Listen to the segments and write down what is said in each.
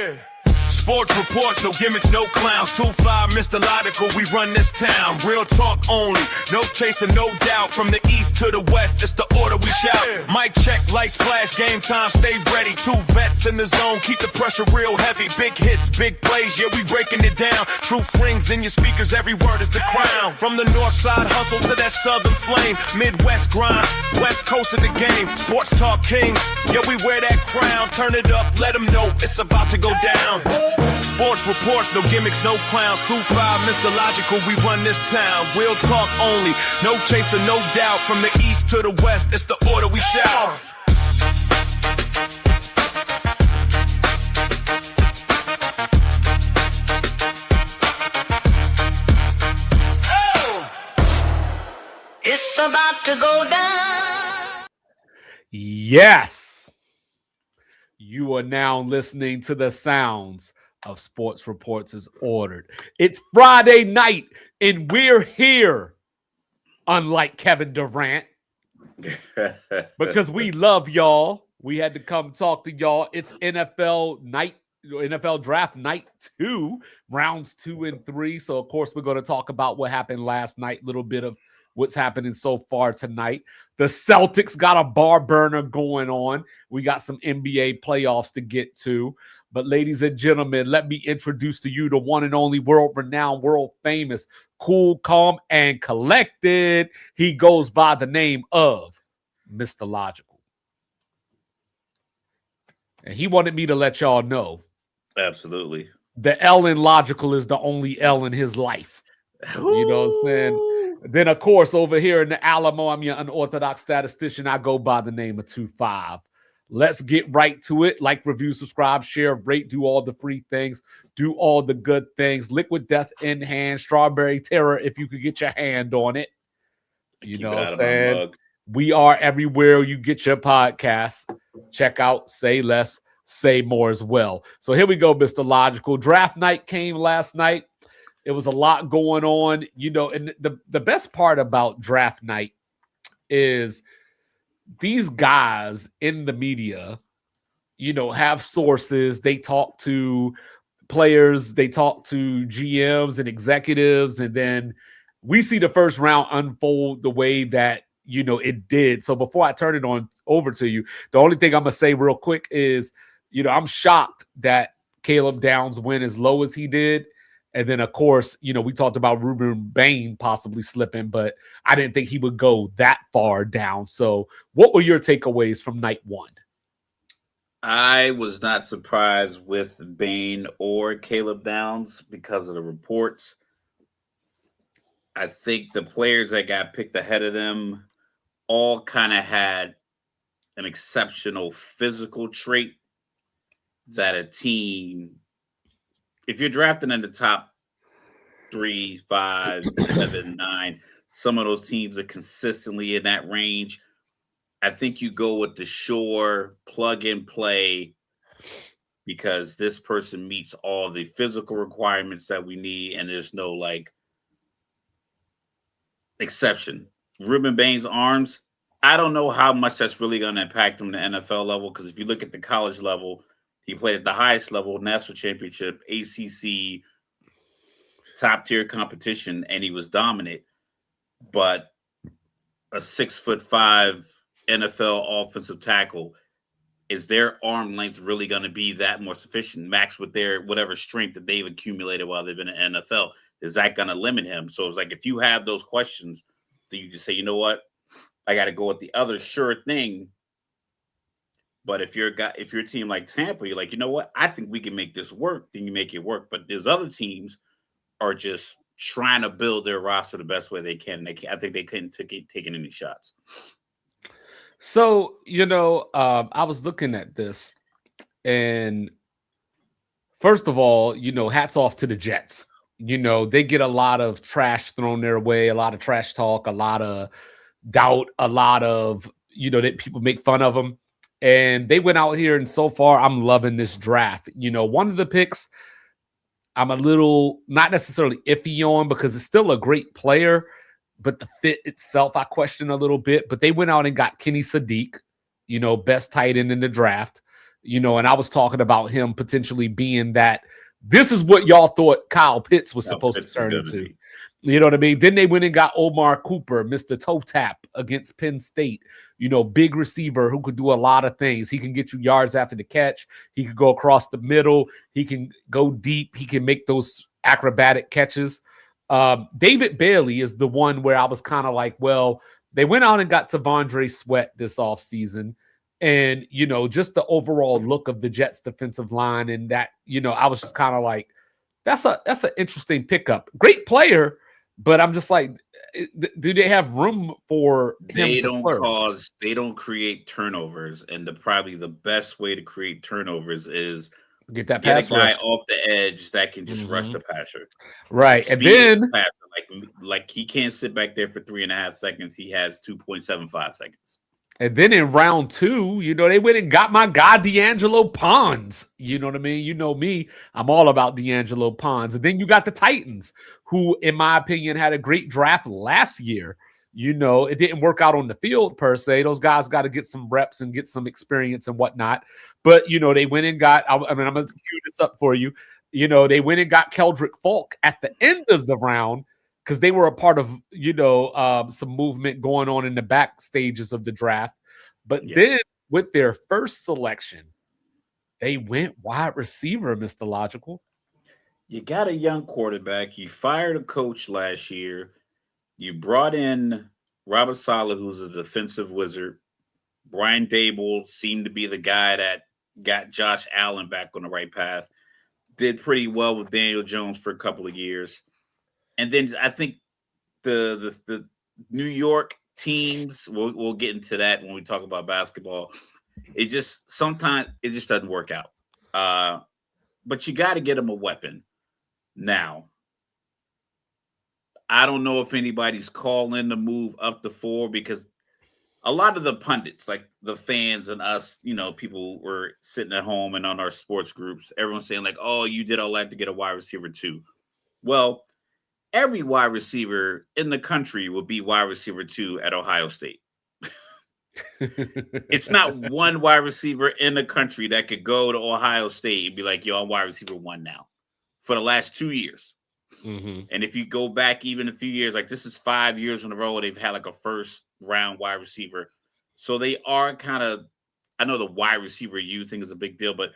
Yeah. Sports reports, no gimmicks, no clowns. 2-5, Mr. Logical, we run this town. Real talk only, no chaser, no doubt. From the east to the west, it's the order we shout. Mic check, lights flash, game time, stay ready. 2 vets in the zone, keep the pressure real heavy. Big hits, big plays, yeah, we breaking it down. Truth rings in your speakers, every word is the crown. From the north side hustle to that southern flame. Midwest grind, west coast of the game. Sports talk kings, yeah, we wear that crown. Turn it up, let them know it's about to go down. Sports reports, no gimmicks, no clowns. 2-5, Mr. Logical, we run this town. Real talk only, no chaser, no doubt. From the east to the west, it's the order we shout. It's about to go down. Yes. You are now listening to the sounds of Sports Reports as Ordered. It's Friday night, and we're here, unlike Kevin Durant, because we love y'all. We had to come talk to y'all. It's NFL Draft Night 2, rounds 2 and 3. So, of course, we're going to talk about what happened last night, a little bit of what's happening so far tonight. The Celtics got a bar burner going on. We got some NBA playoffs to get to. But ladies and gentlemen, let me introduce to you the one and only world-renowned, world-famous, cool, calm, and collected. He goes by the name of Mr. Logical. And he wanted me to let y'all know. Absolutely. The L in Logical is the only L in his life. You know what I'm saying? Then, of course, over here in the Alamo, I'm your unorthodox statistician. I go by the name of 2-5. Let's get right to it. Like, review, subscribe, share, rate, do all the free things, do all the good things. Liquid Death in hand, Strawberry Terror, if you could get your hand on it. You know what I'm saying? We are everywhere you get your podcasts. Check out Say Less, Say More as well. So here we go, Mr. Logical. Draft night came last night. It was a lot going on, you know, and the best part about draft night is these guys in the media, you know, have sources. They talk to players, they talk to GMs and executives, and then we see the first round unfold the way that, you know, it did. So before I turn it on over to you, the only thing I'm going to say real quick is, you know, I'm shocked that Caleb Downs went as low as he did. And then, of course, you know, we talked about Ruben Bain possibly slipping, but I didn't think he would go that far down. So what were your takeaways from night one? I was not surprised with Bain or Caleb Downs because of the reports. I think the players that got picked ahead of them all kind of had an exceptional physical trait that a team, if you're drafting in the top 3, 5, 7, 9, some of those teams are consistently in that range. I think you go with the sure plug and play because this person meets all the physical requirements that we need, and there's no like exception. Ruben Bain's arms, I don't know how much that's really going to impact him at the NFL level, because if you look at the college level, he played at the highest level, national championship, ACC, top-tier competition, and he was dominant. But a 6'5" NFL offensive tackle, is their arm length really going to be that more sufficient, max with their whatever strength that they've accumulated while they've been in the NFL? Is that going to limit him? So it's like, if you have those questions, then you just say, you know what, I got to go with the other sure thing. But if you're a team like Tampa, you're like, you know what, I think we can make this work. Then you make it work. But there's other teams are just trying to build their roster the best way they can. I think they couldn't taking any shots. So, you know, I was looking at this, and first of all, you know, hats off to the Jets. You know, they get a lot of trash thrown their way, a lot of trash talk, a lot of doubt, a lot of, you know, that people make fun of them. And they went out here, and so far, I'm loving this draft. You know, one of the picks I'm a little not necessarily iffy on because it's still a great player, but the fit itself I question a little bit. But they went out and got Kenny Sadiq, you know, best tight end in the draft. and I was talking about him potentially being that. This is what y'all thought Kyle Pitts was supposed to turn into. You know what I mean? Then they went and got Omar Cooper, Mr. Toe Tap against Penn State. Big receiver who could do a lot of things. He can get you yards after the catch. He could go across the middle. He can go deep. He can make those acrobatic catches. David Bailey is the one where I was kind of like, well, they went out and got Tavondre Sweat this offseason. And, just the overall look of the Jets defensive line and that, I was just kind of like, that's an interesting pickup. Great player, but I'm just like, do they have room for him to flourish? They don't create turnovers. And probably the best way to create turnovers is get a guy off the edge that can just rush the passer. Right. And then like he can't sit back there for 3.5 seconds. He has 2.75 seconds. And then in round 2, they went and got my guy D'Angelo Ponds. You know what I mean? You know me, I'm all about D'Angelo Ponds. And then you got the Titans, who, in my opinion, had a great draft last year. It didn't work out on the field per se. Those guys got to get some reps and get some experience and whatnot. But, they went and got, I'm going to cue this up for you. They went and got Keldrick Falk at the end of the round, because they were a part of, some movement going on in the back stages of the draft. But then with their first selection, they went wide receiver, Mr. Logical. You got a young quarterback. You fired a coach last year. You brought in Robert Saleh, who's a defensive wizard. Brian Dable seemed to be the guy that got Josh Allen back on the right path. Did pretty well with Daniel Jones for a couple of years. And then I think the New York teams, we'll get into that when we talk about basketball. Sometimes it just doesn't work out. But you got to get them a weapon. Now, I don't know if anybody's calling the move up to 4, because a lot of the pundits, like the fans and us, people were sitting at home and on our sports groups, everyone's saying like, oh, you did all that to get a wide receiver too. Well, every wide receiver in the country will be wide receiver 2 at Ohio State. It's not one wide receiver in the country that could go to Ohio State and be like, yo, I'm wide receiver 1 now for the last 2 years. Mm-hmm. And if you go back even a few years, like this is 5 years in a row, they've had like a first round wide receiver. So they are kind of, I know the wide receiver you think is a big deal, but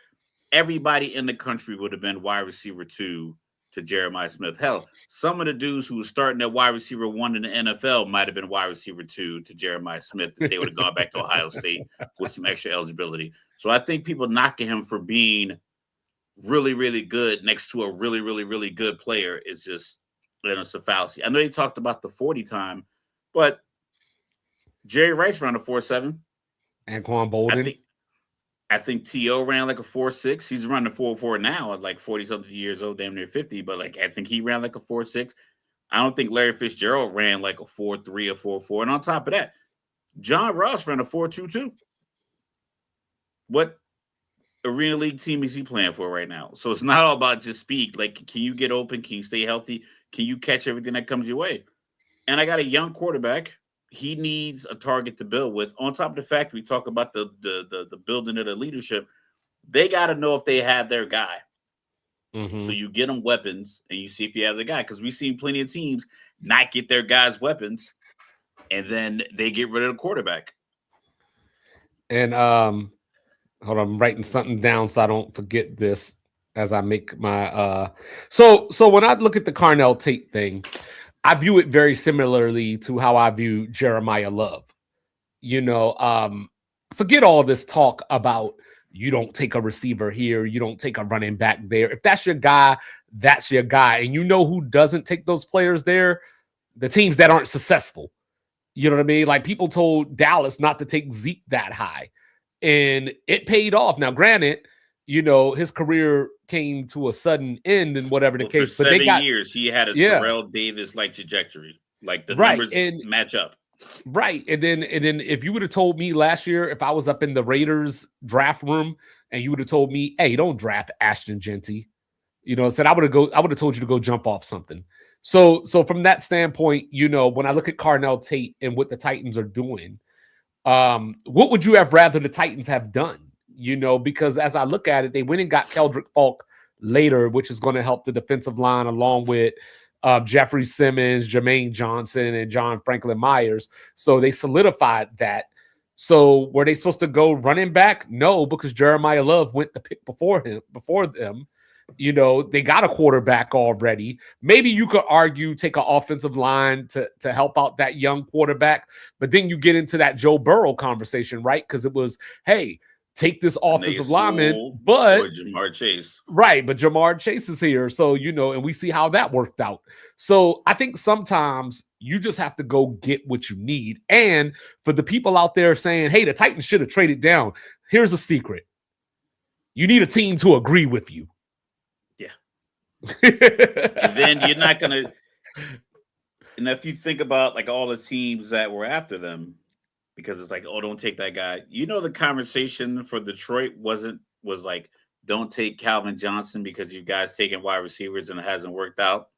everybody in the country would have been wide receiver 2 to Jeremiah Smith. Hell, some of the dudes who were starting at wide receiver 1 in the NFL might have been wide receiver 2 to Jeremiah Smith if they would have gone back to Ohio State with some extra eligibility. So I think people knocking him for being really, really good next to a really, really, really good player is just, it's a fallacy. I know they talked about the 40 time, but Jerry Rice ran a 4.7. Anquan Bolden. I think T.O. ran like a 4.6. He's running a 4.4 now at like 40-something years old, damn near 50. But like I think he ran like a 4.6. I don't think Larry Fitzgerald ran like a 4.3 or 4.4. And on top of that, John Ross ran a 4.22. What Arena League team is he playing for right now? So it's not all about just speed. Like, can you get open? Can you stay healthy? Can you catch everything that comes your way? And I got a young quarterback. He needs a target to build with. On top of the fact we talk about the building of the leadership, they got to know if they have their guy. Mm-hmm. So you get them weapons and you see if you have the guy. Because we've seen plenty of teams not get their guys weapons, and then they get rid of the quarterback. And hold on, I'm writing something down so I don't forget this as I make my So when I look at the Carnell Tate thing, I view it very similarly to how I view Jeremiah Love. Forget all this talk about you don't take a receiver here, you don't take a running back there. If that's your guy, that's your guy. And who doesn't take those players there? The teams that aren't successful. You know what I mean? Like people told Dallas not to take Zeke that high. And it paid off. Now, granted, his career came to a sudden end and whatever the case. For 7 years, he had a Terrell Davis-like trajectory. Like the numbers match up. Right. And then if you would have told me last year, if I was up in the Raiders draft room and you would have told me, hey, don't draft Ashton Genty, said I would have told you to go jump off something. So from that standpoint, when I look at Carnell Tate and what the Titans are doing, what would you have rather the Titans have done? because as I look at it, they went and got Keldrick Falk later, which is going to help the defensive line along with Jeffrey Simmons, Jermaine Johnson, and John Franklin Myers. So they solidified that. So were they supposed to go running back? No, because Jeremiah Love went the pick before them. They got a quarterback already. Maybe you could argue take an offensive line to help out that young quarterback, but then you get into that Joe Burrow conversation, right? Because it was, hey, take this offensive lineman, but Jamar Chase. Right, but Jamar Chase is here. So, and we see how that worked out. So I think sometimes you just have to go get what you need. And for the people out there saying, hey, the Titans should have traded down, here's a secret. You need a team to agree with you. Yeah. And then you're not going to, and if you think about like all the teams that were after them, because it's like, oh, don't take that guy. The conversation for Detroit was like, don't take Calvin Johnson because you guys taking wide receivers and it hasn't worked out.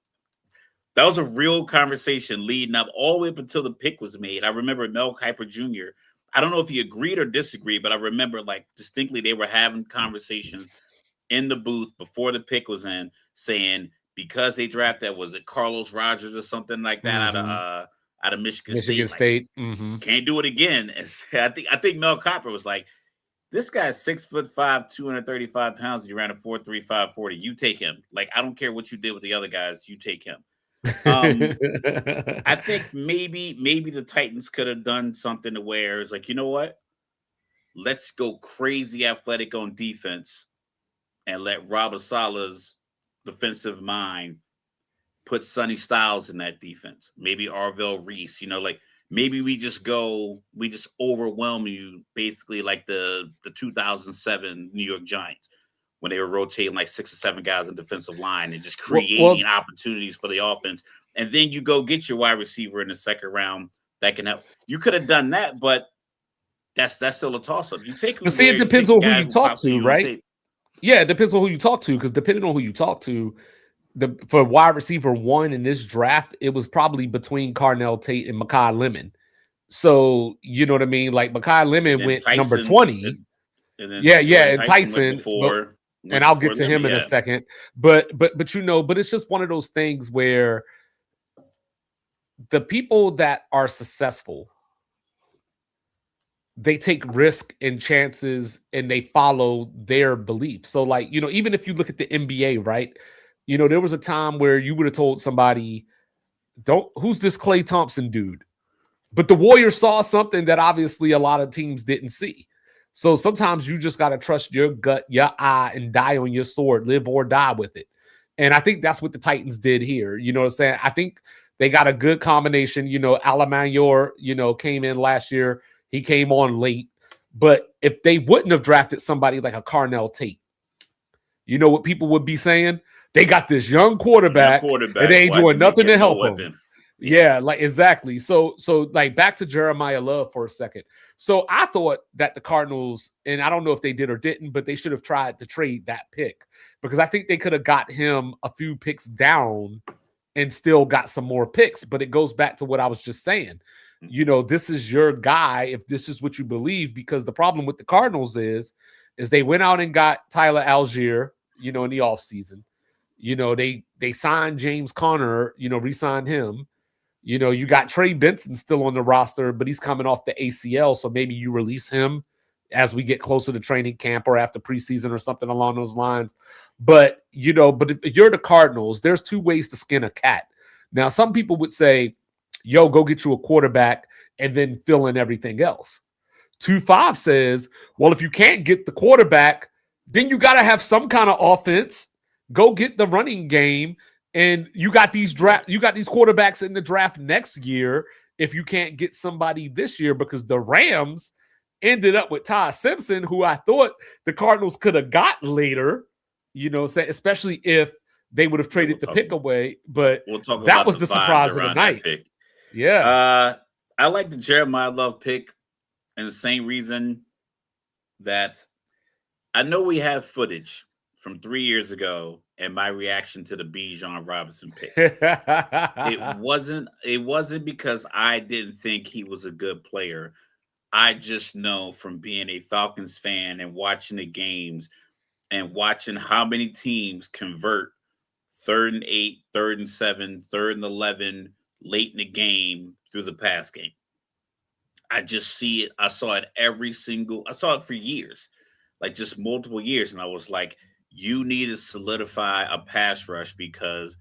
That was a real conversation leading up all the way up until the pick was made. I remember Mel Kiper Jr. I don't know if he agreed or disagreed, but I remember like distinctly they were having conversations in the booth before the pick was in, saying because they drafted, was it Carlos Rogers or something like that out of Michigan State. Like, can't do it again. And I think Mel Kiper was like, this guy's 6'5", 235 pounds. He ran a 4.35 40. You take him. Like, I don't care what you did with the other guys. You take him. I think maybe the Titans could have done something to where it's like, you know what? Let's go crazy athletic on defense and let Rob Sala's defensive mind put Sonny Styles in that defense. Maybe Arvell Reese, like maybe we just overwhelm you basically like the 2007 New York Giants when they were rotating like 6 or 7 guys in defensive line and just creating opportunities for the offense. And then you go get your wide receiver in the second round that can help. You could have done that, but that's still a toss-up. You take but see, it depends on who you talk to, right? Yeah, it depends on who you talk to, because depending on who you talk to, for wide receiver 1 in this draft, it was probably between Carnell Tate and Mekhi Lemon. So, you know what I mean? Like Mekhi Lemon went Tyson, number 20. And Tyson and I'll get to him in a second. But it's just one of those things where the people that are successful, they take risk and chances and they follow their beliefs. So like, even if you look at the NBA, right? There was a time where you would have told somebody, who's this Klay Thompson dude? But the Warriors saw something that obviously a lot of teams didn't see. So sometimes you just got to trust your gut, your eye, and die on your sword, live or die with it. And I think that's what the Titans did here. You know what I'm saying? I think they got a good combination. Alamayor, came in last year. He came on late. But if they wouldn't have drafted somebody like a Carnell Tate, you know what people would be saying? They got this young quarterback and they ain't doing nothing to help him. Yeah, like exactly. So like back to Jeremiah Love for a second. So I thought that the Cardinals, and I don't know if they did or didn't, but they should have tried to trade that pick because I think they could have got him a few picks down and still got some more picks. But it goes back to what I was just saying. This is your guy if this is what you believe, because the problem with the Cardinals is they went out and got Tyler Algier, in the offseason. They signed James Conner, re-signed him. You got Trey Benson still on the roster, but he's coming off the ACL. So maybe you release him as we get closer to training camp or after preseason or something along those lines. But if you're the Cardinals, there's 2 ways to skin a cat. Now, some people would say, yo, go get you a quarterback and then fill in everything else. 2-5 says, well, if you can't get the quarterback, then you got to have some kind of offense. Go get the running game. And you got these quarterbacks in the draft next year if you can't get somebody this year, because the Rams ended up with Ty Simpson, who I thought the Cardinals could have got later, especially if they would have traded the pick away. But that was the surprise of the night. Yeah. I like the Jeremiah Love pick, and the same reason that I know we have footage from 3 years ago and my reaction to the Bijan Robinson pick. It wasn't because I didn't think he was a good player. I just know from being a Falcons fan and watching the games and watching how many teams convert 3rd and 8, 3rd and 7, 3rd and 11 late in the game through the pass game. I just see it. I saw it I saw it for years, like just multiple years. And I was like, you need to solidify a pass rush because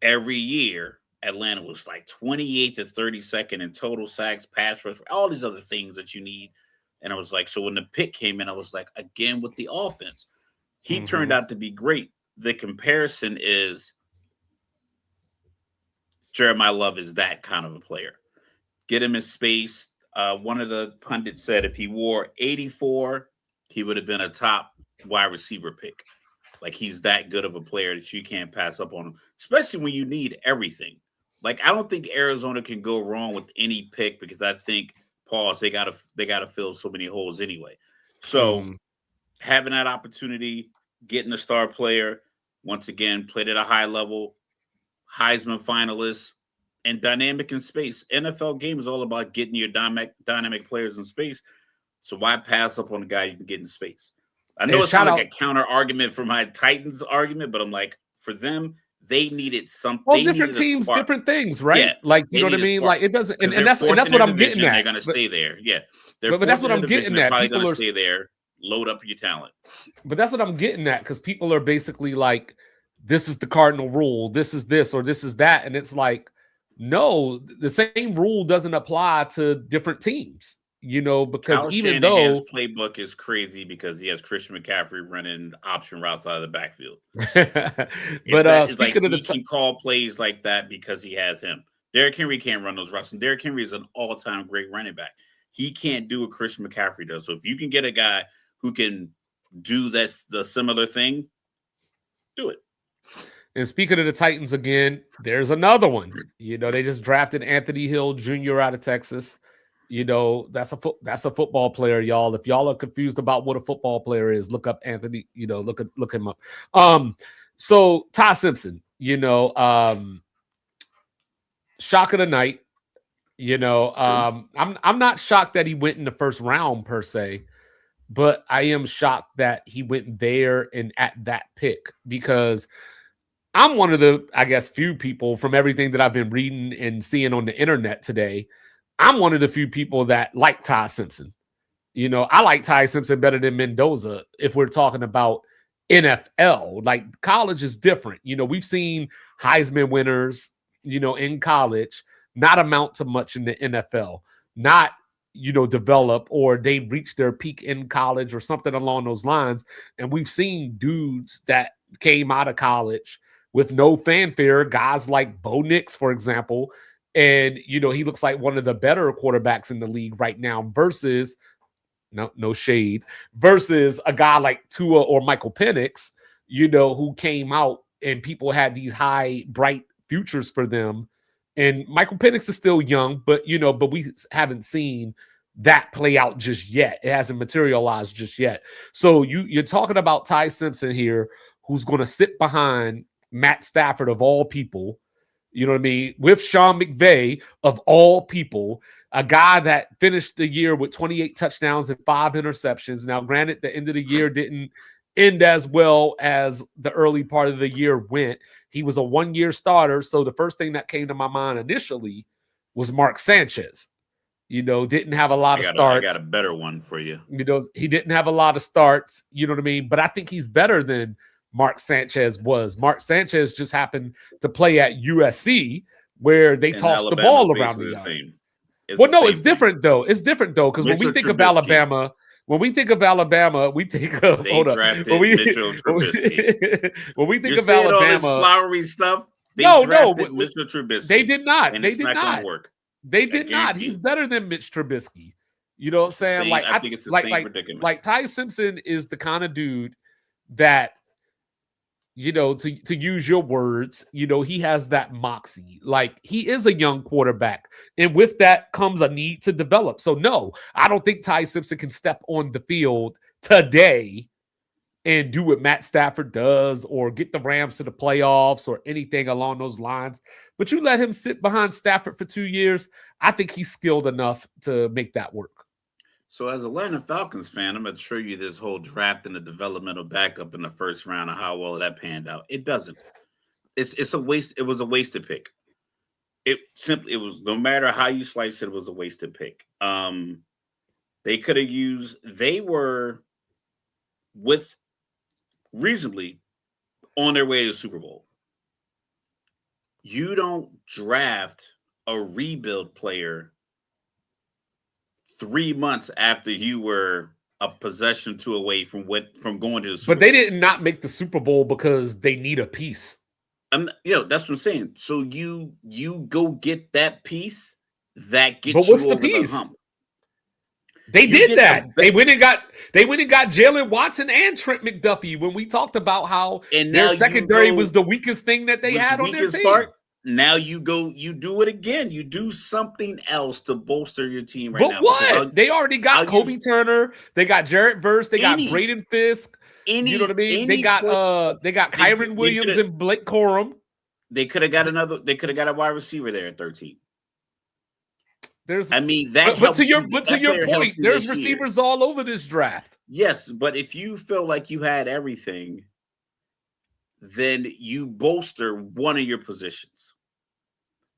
every year Atlanta was like 28 to 32nd in total sacks, pass rush, all these other things that you need. And I was like, so when the pick came in, I was like, again with the offense, he turned out to be great. The comparison is Jeremiah Love is that kind of a player. Get him in space. One of the pundits said if he wore 84, he would have been a top wide receiver pick. Like he's that good of a player that you can't pass up on him, especially when you need everything. Like I don't think Arizona can go wrong with any pick because I think they gotta fill so many holes anyway. So having that opportunity, getting a star player, once again, played at a high level, Heisman finalist, and dynamic in space. NFL game is all about getting your dynamic players in space. So why pass up on a guy you can get in space? I know it's not like a counter argument for my Titans argument, but I'm like, for them, they needed something. Well, different teams, different things, right? Yeah, like you know what I mean. Like it doesn't, and that's what I'm getting at. They're going to stay there, yeah. But that's what I'm getting at. Probably going to stay there. Load up your talent. But that's what I'm getting at because people are basically like, this is the cardinal rule. This is this or this is that, and it's like, no, the same rule doesn't apply to different teams. You know, because Kyle even Shanahan's though playbook is crazy because he has Christian McCaffrey running option routes out of the backfield. But speaking of he can call plays like that because he has him. Derrick Henry can't run those routes, and Derrick Henry is an all-time great running back. He can't do what Christian McCaffrey does. So if you can get a guy who can do the similar thing, do it. And speaking of the Titans again, there's another one. You know, they just drafted Anthony Hill Jr. out of Texas. You know, that's a football player, y'all. If y'all are confused about what a football player is, look up Anthony, you know, look him up. So Ty Simpson, you know, shock of the night. You know, I'm not shocked that he went in the first round per se, but I am shocked that he went there and at that pick because I'm one of the, I guess, few people from everything that I've been reading and seeing on the internet today. I'm one of the few people that like Ty Simpson. You know, I like Ty Simpson better than Mendoza if we're talking about NFL. Like college is different. You know, we've seen Heisman winners, you know, in college not amount to much in the NFL, not, you know, develop or they reach their peak in college or something along those lines. And we've seen dudes that came out of college with no fanfare, guys like Bo Nix, for example. And, you know, he looks like one of the better quarterbacks in the league right now versus, no shade, versus a guy like Tua or Michael Penix, you know, who came out and people had these high, bright futures for them. And Michael Penix is still young, but, you know, but we haven't seen that play out just yet. It hasn't materialized just yet. So you're talking about Ty Simpson here, who's going to sit behind Matt Stafford of all people, you know what I mean, with Sean McVay of all people, a guy that finished the year with 28 touchdowns and 5 interceptions. Now, granted, the end of the year didn't end as well as the early part of the year went. He was a one-year starter, so the first thing that came to my mind initially was Mark Sanchez. You know, didn't have a lot of starts. I got a better one for you. You know, he didn't have a lot of starts, you know what I mean? But I think he's better than Mark Sanchez was. Mark Sanchez just happened to play at USC where they tossed the ball around the yard. Well, no, it's different though. It's different though, because when we think of Alabama, we think of Mitchell Trubisky. When we think of Alabama, all this flowery stuff. Mitchell Trubisky. They did not. And they it's did not not gonna work. They did not. He's better than Mitch Trubisky. You know what I'm saying? I think it's the same predicament. Like Ty Simpson is the kind of dude that, you know, to use your words, you know, he has that moxie. Like he is a young quarterback. And with that comes a need to develop. So no, I don't think Ty Simpson can step on the field today and do what Matt Stafford does or get the Rams to the playoffs or anything along those lines. But you let him sit behind Stafford for 2 years, I think he's skilled enough to make that work. So, as a Atlanta Falcons fan, I'm going to show you this whole draft and the developmental backup in the first round and how well that panned out. It doesn't. It's a waste. It was a wasted pick. It was, no matter how you slice it, it was a wasted pick. They could have used. They were with reasonably on their way to the Super Bowl. You don't draft a rebuild player 3 months after you were a possession or two away from going to the Super But they Bowl. did not make the Super Bowl because they need a piece. That's what I'm saying. So you go get that piece that gets But what's you the over the piece? hump. They You did get that. the They went and got Jalen Watson and Trent McDuffie when we talked about how And their now you secondary go- was the weakest thing that they was had on their weakest team. part. Now you do it again. You do something else to bolster your team right But now. what? They already got I'll Kobe use- Turner. They got Jarrett Verse. They got Any- Braden Fisk. You know what I mean? They any got point- Kyron Williams coulda- and Blake Corum. They could have got They could have got a wide receiver there at 13. There's I mean, that. but helps to your you- but to that your player helps point, you there's this year. receivers all over this draft. Yes, but if you feel like you had everything, then you bolster one of your positions.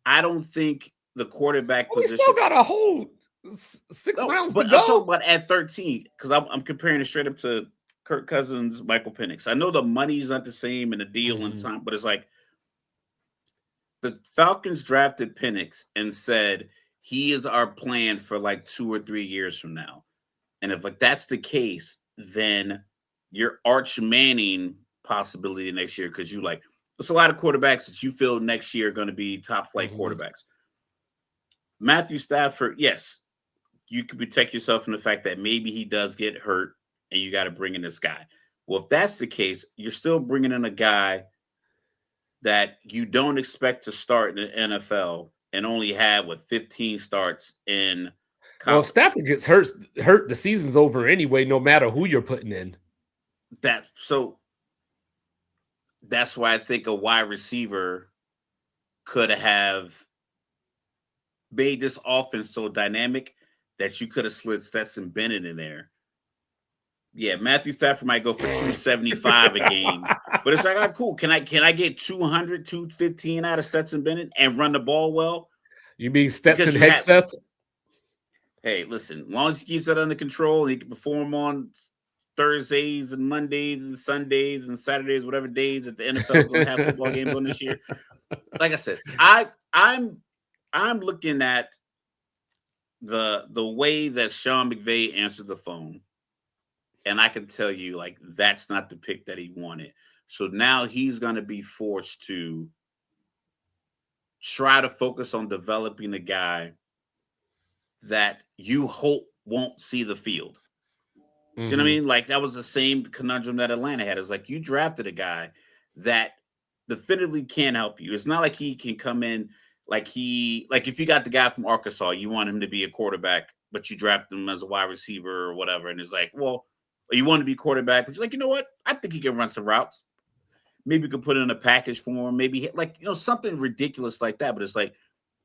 I don't think the quarterback We position. still got a whole 6 No, rounds but to I'm talking go. about at 13 because I'm comparing it straight up to Kirk Cousins, Michael Penix. I know the money's not the same and the deal and time, but it's like the Falcons drafted Penix and said he is our plan for like 2 or 3 years from now. And if like that's the case, then your Arch Manning possibility next year because you like there's a lot of quarterbacks that you feel next year are going to be top flight quarterbacks. Matthew Stafford, yes, you can protect yourself from the fact that maybe he does get hurt and you got to bring in this guy. Well, if that's the case, you're still bringing in a guy that you don't expect to start in the NFL and only have 15 starts in college. Well, if Stafford gets hurt, the season's over anyway, no matter who you're putting in. That's why I think a wide receiver could have made this offense so dynamic that you could have slid Stetson Bennett in there. Yeah, Matthew Stafford might go for 275 a game, but it's like, all right, cool. Can I get 200, 215 out of Stetson Bennett and run the ball well? You mean Stetson Because you Hegseth? Hey, listen, as long as he keeps that under control, he can perform on Thursdays and Mondays and Sundays and Saturdays, whatever days that the NFL is going to have football games on this year. Like I said, I'm looking at the way that Sean McVay answered the phone, and I can tell you, like, that's not the pick that he wanted. So now he's going to be forced to try to focus on developing a guy that you hope won't see the field. See what I mean? Like, that was the same conundrum that Atlanta had. It's like you drafted a guy that definitively can help you. It's not like he can come in like if you got the guy from Arkansas, you want him to be a quarterback, but you draft him as a wide receiver or whatever. And it's like, well, you want to be quarterback, but you're like, you know what? I think he can run some routes. Maybe you could put in a package for him. Maybe something ridiculous like that. But it's like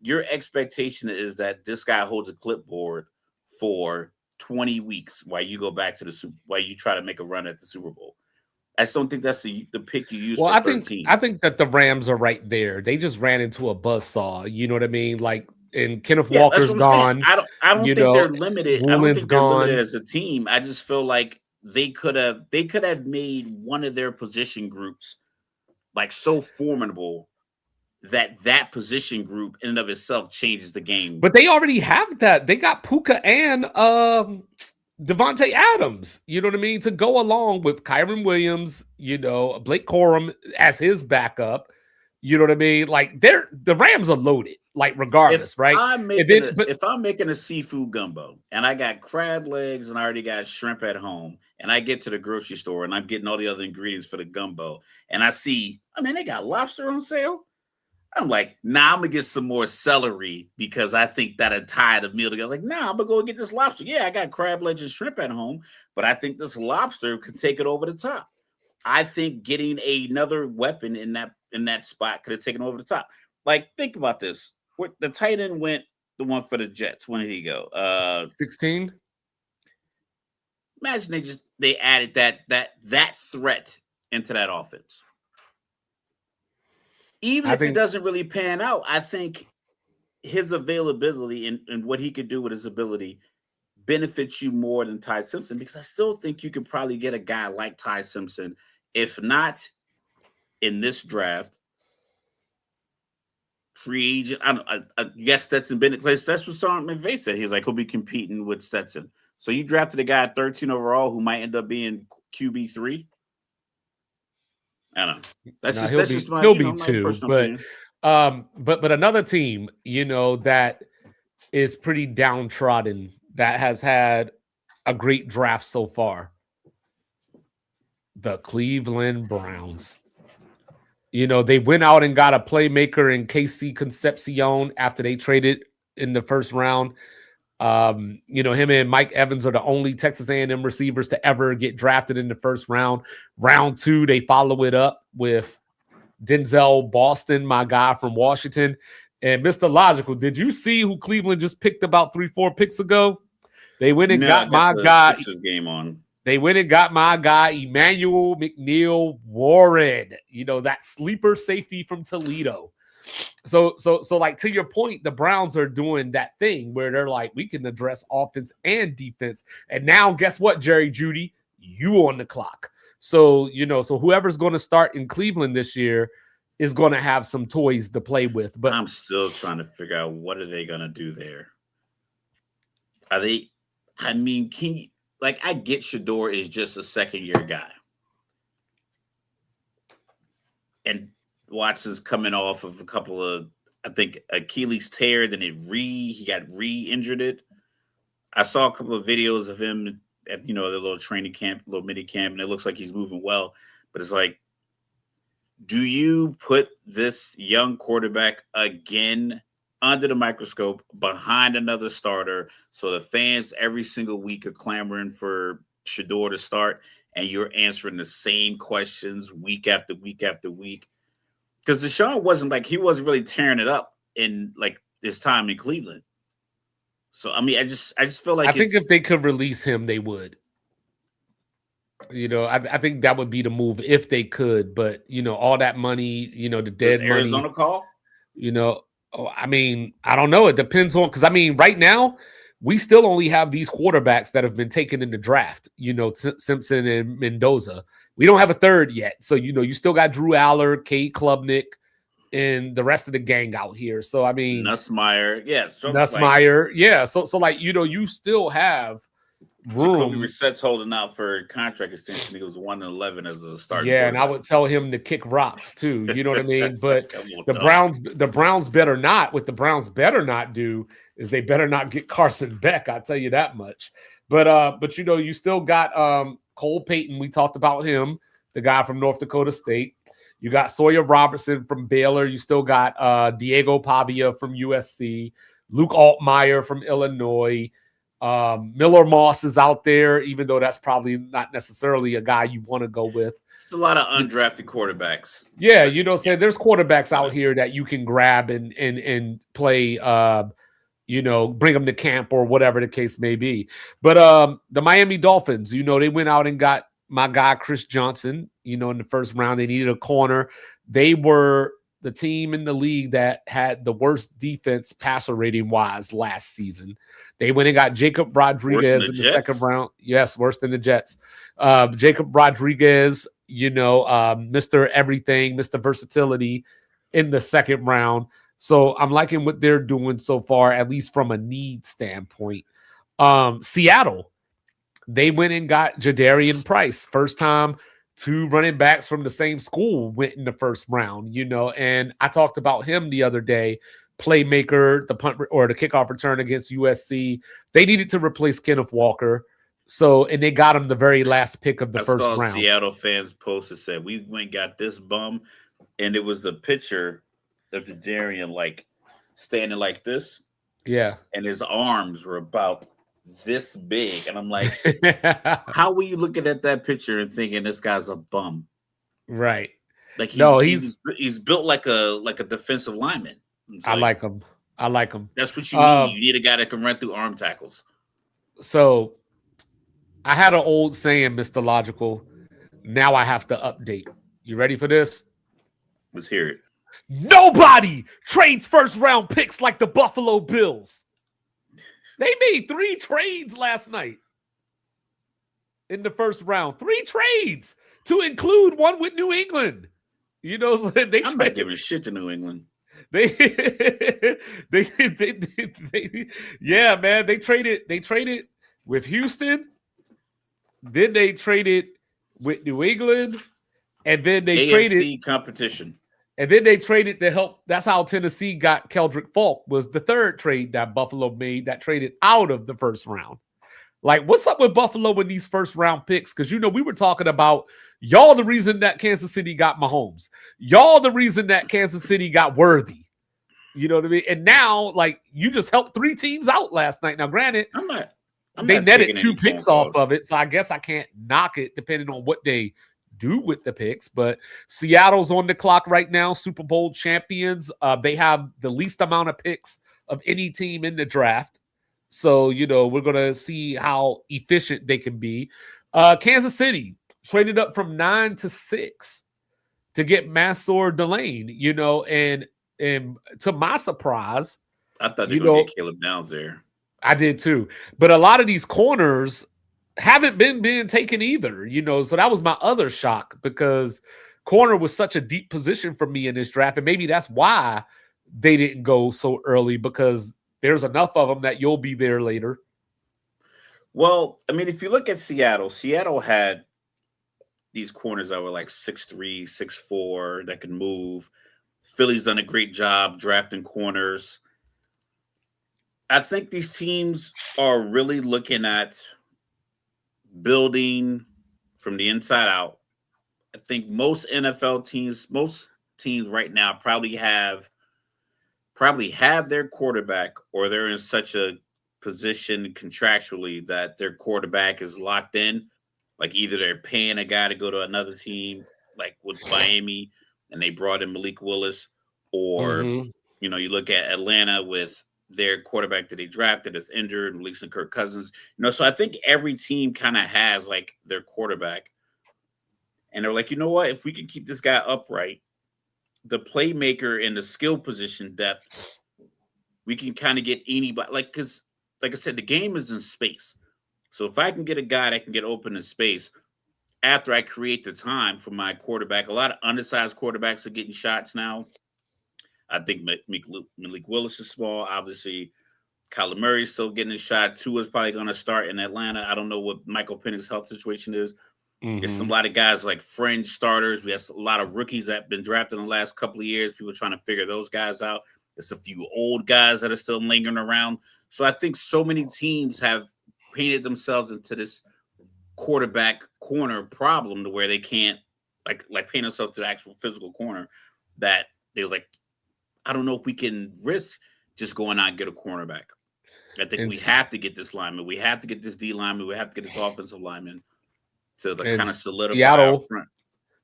your expectation is that this guy holds a clipboard for 20 weeks while you go back to while you try to make a run at the Super Bowl. I just don't think that's the pick you use. Well, for 13. I think that the Rams are right there. They just ran into a buzzsaw. You know what I mean? Like, and Kenneth Walker's gone. I don't think they're limited. I don't think they're limited as a team. I just feel like they could have made one of their position groups like so formidable that position group in and of itself changes the game. But they already have that. They got Puka and Devontae Adams, you know what I mean, to go along with Kyron Williams, Blake Corum as his backup. You know what I mean? Like the Rams are loaded, like regardless, right? If I'm making a seafood gumbo and I got crab legs and I already got shrimp at home, and I get to the grocery store and I'm getting all the other ingredients for the gumbo, and I see, they got lobster on sale. I'm like, I'm gonna get some more celery because I think that'll tie the meal together. Like, I'm gonna go get this lobster. Yeah, I got crab legs and shrimp at home, but I think this lobster could take it over the top. I think getting another weapon in that spot could have taken over the top. Like, think about this. The tight end went the one for the Jets. When did he go? 16. Imagine they added that threat into that offense. Even if it doesn't really pan out, I think his availability and what he could do with his ability benefits you more than Ty Simpson, because I still think you could probably get a guy like Ty Simpson, if not in this draft, free agent. I guess Stetson Bennett plays. That's what Sergeant McVay said. He was like, he'll be competing with Stetson. So you drafted a guy at 13 overall who might end up being QB3. I don't know. That's just my, he'll you know, be my two, personal opinion. but another team, you know, that is pretty downtrodden, that has had a great draft so far, the Cleveland Browns. You know, they went out and got a playmaker in KC Concepcion after they traded in the first round. You know, him and Mike Evans are the only Texas A&M receivers to ever get drafted in the first round. Round 2, they follow it up with Denzel Boston, my guy from Washington. And Mr. Logical, did you see who Cleveland just picked about 3-4 picks ago? They went and got my guy. Game on. They went and got my guy, Emmanuel McNeil Warren. You know, that sleeper safety from Toledo. So like, to your point, the Browns are doing that thing where they're like, we can address offense and defense. And now, guess what, Jerry Jeudy? You on the clock. So, you know, so whoever's going to start in Cleveland this year is going to have some toys to play with. But I'm still trying to figure out, what are they going to do there? Are they, I mean, can you, like, I get Shador is just a second-year guy. And Watson's coming off of a couple of, I think, Achilles tear, then he got re-injured it. I saw a couple of videos of him at, you know, the little training camp, little mini camp, and it looks like he's moving well. But it's like, do you put this young quarterback again under the microscope behind another starter, so the fans every single week are clamoring for Shador to start, and you're answering the same questions week after week after week? Because Deshaun wasn't really tearing it up in like his time in Cleveland. So I mean, I just feel like, I think if they could release him, they would. You know, I think that would be the move if they could. But you know, all that money, you know, the dead money. Arizona call? You know, I mean, I don't know. It depends on, because I mean, right now we still only have these quarterbacks that have been taken in the draft. You know, Simpson and Mendoza. We don't have a third yet. So you know, you still got Drew Aller, Cade Klubnik, and the rest of the gang out here. So I mean, Nussmeier, yeah, Nussmeier, yeah. So like, you know, you still have room. Jacoby Brissett's holding out for a contract extension. He was 1-11 as a starting. Yeah, and I would tell him to kick rocks too. You know what I mean? But the Browns better not. What the Browns better not do is they better not get Carson Beck. I'll tell you that much. But you know, you still got Cole Payton. We talked about him, the guy from North Dakota State. You got Sawyer Robertson from Baylor. You still got Diego Pavia from USC. Luke Altmaier from Illinois. Miller Moss is out there, even though that's probably not necessarily a guy you want to go with. It's a lot of undrafted quarterbacks. Yeah, you know what I'm saying? There's quarterbacks out here that you can grab and play, you know, bring them to camp or whatever the case may be. But the Miami Dolphins, you know, they went out and got my guy Chris Johnson, you know, in the first round. They needed a corner. They were the team in the league that had the worst defense passer rating wise last season. They went and got Jacob Rodriguez in the second round. Yes, worse than the Jets. Jacob Rodriguez, you know, Mr. Everything, Mr. Versatility in the second round. So I'm liking what they're doing so far, at least from a need standpoint. Seattle, they went and got Jadarian Price. First time 2 running backs from the same school went in the first round, you know, and I talked about him the other day. Playmaker, the punt or the kickoff return against USC. They needed to replace Kenneth Walker. So, and they got him the very last pick of the first round. Seattle fans posted, said, we went and got this bum. And it was a picture of Jadarian like standing like this. Yeah. And his arms were about this big. And I'm like, how were you looking at that picture and thinking this guy's a bum? Right. Like he's built like a defensive lineman. I like him. That's what you need. You need a guy that can run through arm tackles. So I had an old saying, Mr. Logical. Now I have to update. You ready for this? Let's hear it. Nobody trades first round picks like the Buffalo Bills. They made 3 trades last night in the first round. 3 trades to include one with New England. You know, I'm not giving shit to New England. Yeah, man. They traded with Houston. Then they traded with New England. And then they AFC traded competition. And then they traded to help. That's how Tennessee got Keldrick Falk, was the third trade that Buffalo made that traded out of the first round. Like, what's up with Buffalo with these first round picks? Because, we were talking about y'all the reason that Kansas City got Mahomes. Y'all the reason that Kansas City got Worthy. You know what I mean? And now, like, you just helped 3 teams out last night. Now, granted, they netted 2 picks off of it, so I guess I can't knock it depending on what they do with the picks. But Seattle's on the clock right now, Super Bowl champions. They have the least amount of picks of any team in the draft. So, we're going to see how efficient they can be. Kansas City traded up from 9 to 6 to get Mansour Delane, and to my surprise, I thought they were going to get Caleb Downs there. I did too. But a lot of these corners haven't been being taken either, so that was my other shock, because corner was such a deep position for me in this draft, and maybe that's why they didn't go so early, because there's enough of them that you'll be there later. Well, I mean, if you look at Seattle had these corners that were like 6'3", 6'4", that can move. Philly's done a great job drafting corners. I think these teams are really looking at building from the inside out. I think most teams right now probably have their quarterback, or they're in such a position contractually that their quarterback is locked in. Like, either they're paying a guy to go to another team, like with Miami, and they brought in Malik Willis, or you look at Atlanta with their quarterback that they drafted is injured, releasing Kirk Cousins. So I think every team kind of has like their quarterback, and they're like, you know what? If we can keep this guy upright, the playmaker and the skill position depth, we can kind of get anybody. Because like I said, the game is in space. So if I can get a guy that can get open in space after I create the time for my quarterback, a lot of undersized quarterbacks are getting shots now. I think Malik Willis is small. Obviously, Kyler Murray's still getting a shot. Tua's probably going to start in Atlanta. I don't know what Michael Penix's health situation is. There's a lot of guys like fringe starters. We have a lot of rookies that have been drafted in the last couple of years. People trying to figure those guys out. There's a few old guys that are still lingering around. So I think so many teams have painted themselves into this quarterback corner problem to where they can't like paint themselves to the actual physical corner, that they're like, I don't know if we can risk just going out and get a cornerback. I think we have to get this lineman. We have to get this D lineman. We have to get this offensive lineman to kind of solidify our front.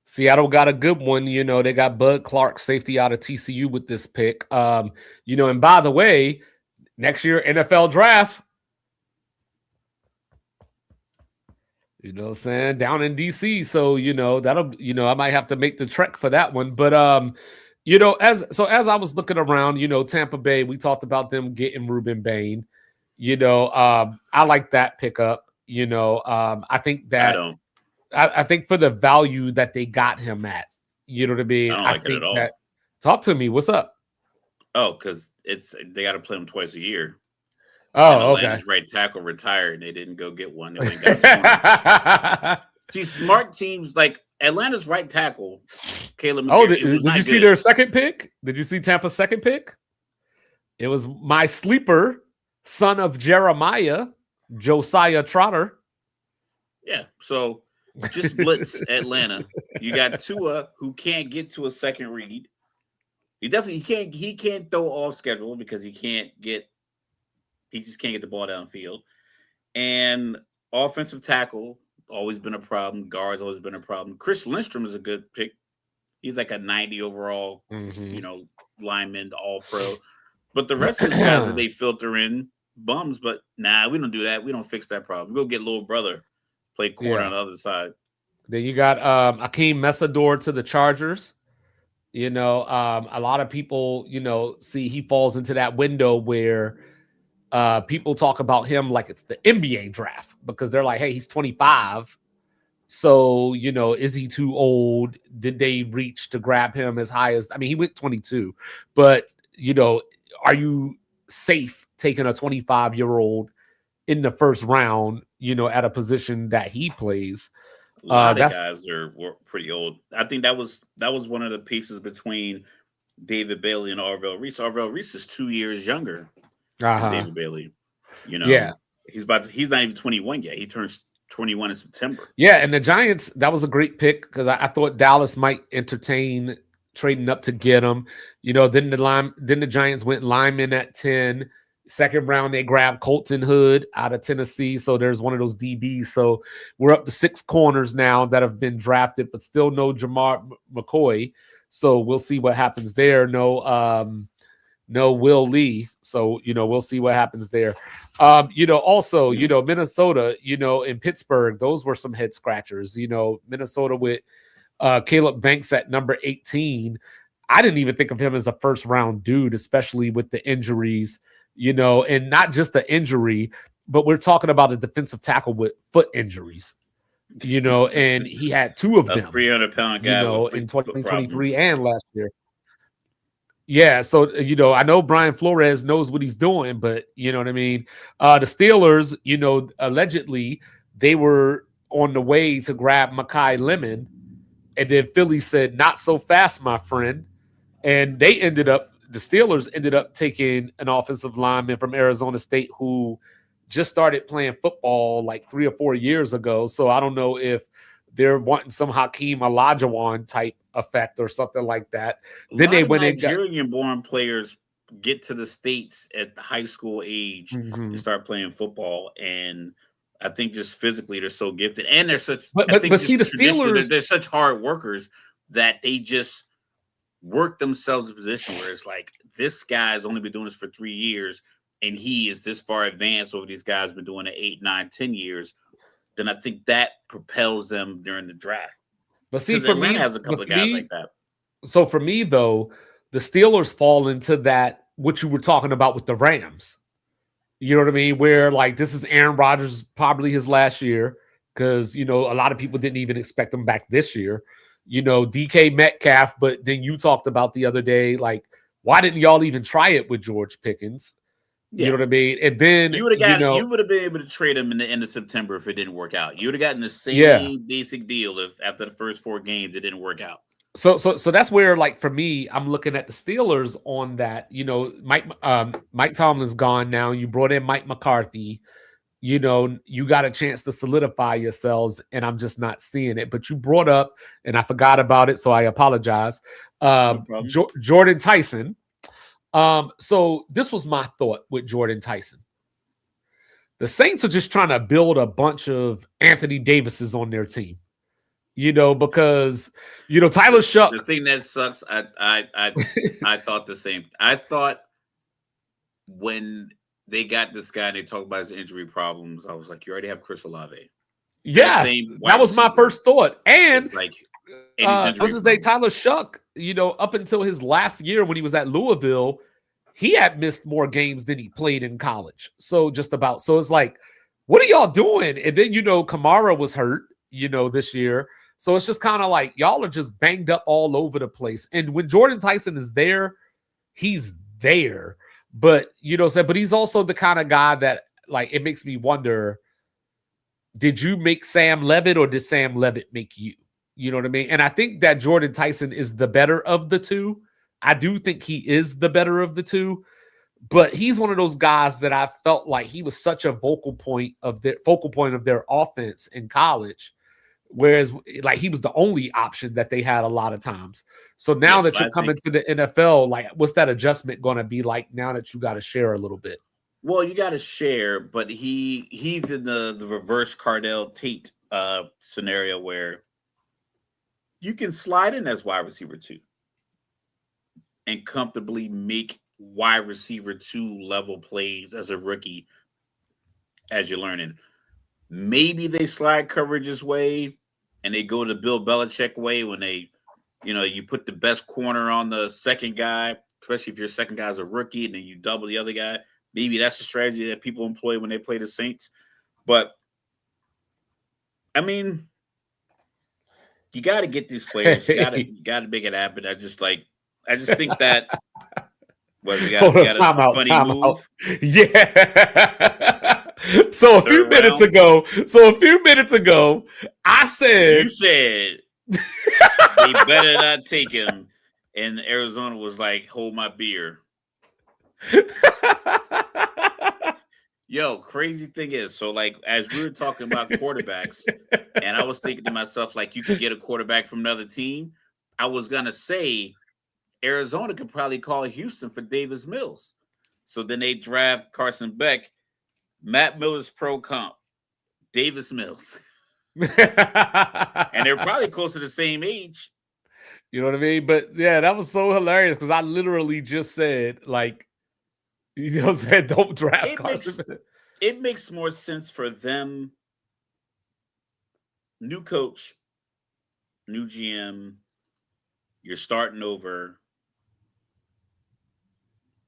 Seattle got a good one. They got Bud Clark, safety out of TCU, with this pick. And by the way, next year NFL draft, what I'm saying, down in DC. So, that'll, I might have to make the trek for that one. But as I was looking around, Tampa Bay, we talked about them getting Ruben Bain. I like that pickup. I think that I think for the value that they got him at, you know what I mean? I don't like it at all. Talk to me. What's up? Oh, because they got to play him twice a year. Oh, okay. Atlanta's right tackle retired, and they didn't go get one. They went and got See, smart teams like Atlanta's right tackle, Caleb. Oh, did you see their second pick? Did you see Tampa's second pick? It was my sleeper, son of Jeremiah, Josiah Trotter. Yeah, so just blitz Atlanta. You got Tua, who can't get to a second read. He can't throw off schedule because he just can't get the ball downfield. And offensive tackle, always been a problem. Guards always been a problem. Chris Lindstrom is a good pick. He's like a 90 overall, lineman, all pro. But the rest of the guys that they filter in, bums. But nah, we don't do that. We don't fix that problem. We go get little brother play corner on the other side. Then you got Akeem Mesador to the Chargers. You know, a lot of people, see he falls into that window where people talk about him like it's the NBA draft because they're like, hey, he's 25. So, is he too old? Did they reach to grab him as high as, I mean, he went 22, but, are you safe taking a 25-year-old in the first round, at a position that he plays? A lot of guys were pretty old. I think that was one of the pieces between David Bailey and Arvell Reese. Arvell Reese is 2 years younger than David Bailey. Yeah. He's not even 21 yet. He turns 21 in September. Yeah, and the Giants, that was a great pick because I thought Dallas might entertain trading up to get him. Then the Giants went lineman at 10. Second round, they grabbed Colton Hood out of Tennessee. So there's one of those DBs. So we're up to 6 corners now that have been drafted, but still no Jamar McCoy. So we'll see what happens there. No Will Lee. So, we'll see what happens there. Also, Minnesota, in Pittsburgh, those were some head scratchers. Minnesota with Caleb Banks at number 18. I didn't even think of him as a first round dude, especially with the injuries. And not just the injury, but we're talking about a defensive tackle with foot injuries, and he had 2 of them. 300-pound guy in 2023 and last year. Yeah, so, I know Brian Flores knows what he's doing, but you know what I mean? The Steelers, allegedly, they were on the way to grab Mekhi Lemon, and then Philly said, not so fast, my friend. And the Steelers ended up taking an offensive lineman from Arizona State who just started playing football like 3 or 4 years ago. So I don't know if they're wanting some Hakeem Olajuwon type effect or something like that. Then they went Nigerian-born players get to the States at the high school age and start playing football, and I think just physically they're so gifted, and they're such. But see, the Steelers, they're such hard workers that they just work themselves in a position where it's like, this guy's only been doing this for 3 years and he is this far advanced over these guys been doing it 8, 9, 10 years. Then I think that propels them during the draft. But see, for Atlanta me, has a couple of guys like that. So for me, though, the Steelers fall into that, what you were talking about with the Rams. You know what I mean? Where like, this is Aaron Rodgers, probably his last year, because, a lot of people didn't even expect him back this year. DK Metcalf, but then you talked about the other day, like, why didn't y'all even try it with George Pickens? You know what I mean? And then you would have been able to trade him in the end of September if it didn't work out. You would have gotten the same basic deal if after the first 4 games it didn't work out. So that's where, like, for me, I'm looking at the Steelers on that. Mike Tomlin's gone now. You brought in Mike McCarthy. You got a chance to solidify yourselves, and I'm just not seeing it. But you brought up, and I forgot about it, so I apologize. Jordan Tyson. So this was my thought with Jordan Tyson. The Saints are just trying to build a bunch of Anthony Davises on their team. Because Tyler Shuck. The thing that sucks, I thought the same. I thought when they got this guy and they talked about his injury problems, I was like, you already have Chris Olave. Yes, that was my first thought. And it's like, what's his name? Tyler Shuck, up until his last year when he was at Louisville, he had missed more games than he played in college. So it's like, what are y'all doing? And then, Kamara was hurt, this year. So it's just kind of like, y'all are just banged up all over the place. And when Jordan Tyson is there, he's there. But, but he's also the kind of guy that, like, it makes me wonder, did you make Sam Levitt or did Sam Levitt make you? You know what I mean? And I think that Jordan Tyson is the better of the two. I do think he is the better of the two, but he's one of those guys that I felt like he was such a focal point of their offense in college. Whereas, like, he was the only option that they had a lot of times. So now that you're coming to the NFL, like, what's that adjustment going to be like now that you got to share a little bit? Well, you got to share, but he's in the reverse Cardell Tate scenario where you can slide in as wide receiver 2 and comfortably make wide receiver 2 level plays as a rookie as you're learning. Maybe they slide coverage his way and they go the Bill Belichick way when they, you put the best corner on the second guy, especially if your second guy's a rookie and then you double the other guy. Maybe that's a strategy that people employ when they play the Saints. But I mean, you got to get these players. You got to make it happen. I just think that. Well, we got a funny move. Yeah. So a few minutes ago, I said you said they better not take him, and Arizona was like, "Hold my beer." Yo, crazy thing is, so like as we were talking about quarterbacks, and I was thinking to myself, like, you could get a quarterback from another team. I was gonna say Arizona could probably call Houston for Davis Mills. So then they draft Carson Beck, Matt Miller's pro comp, Davis Mills. And they're probably close to the same age. You know what I mean? But yeah, that was so hilarious because I literally just said, like, don't draft Carson. It makes more sense for them. New coach, new GM, you're starting over.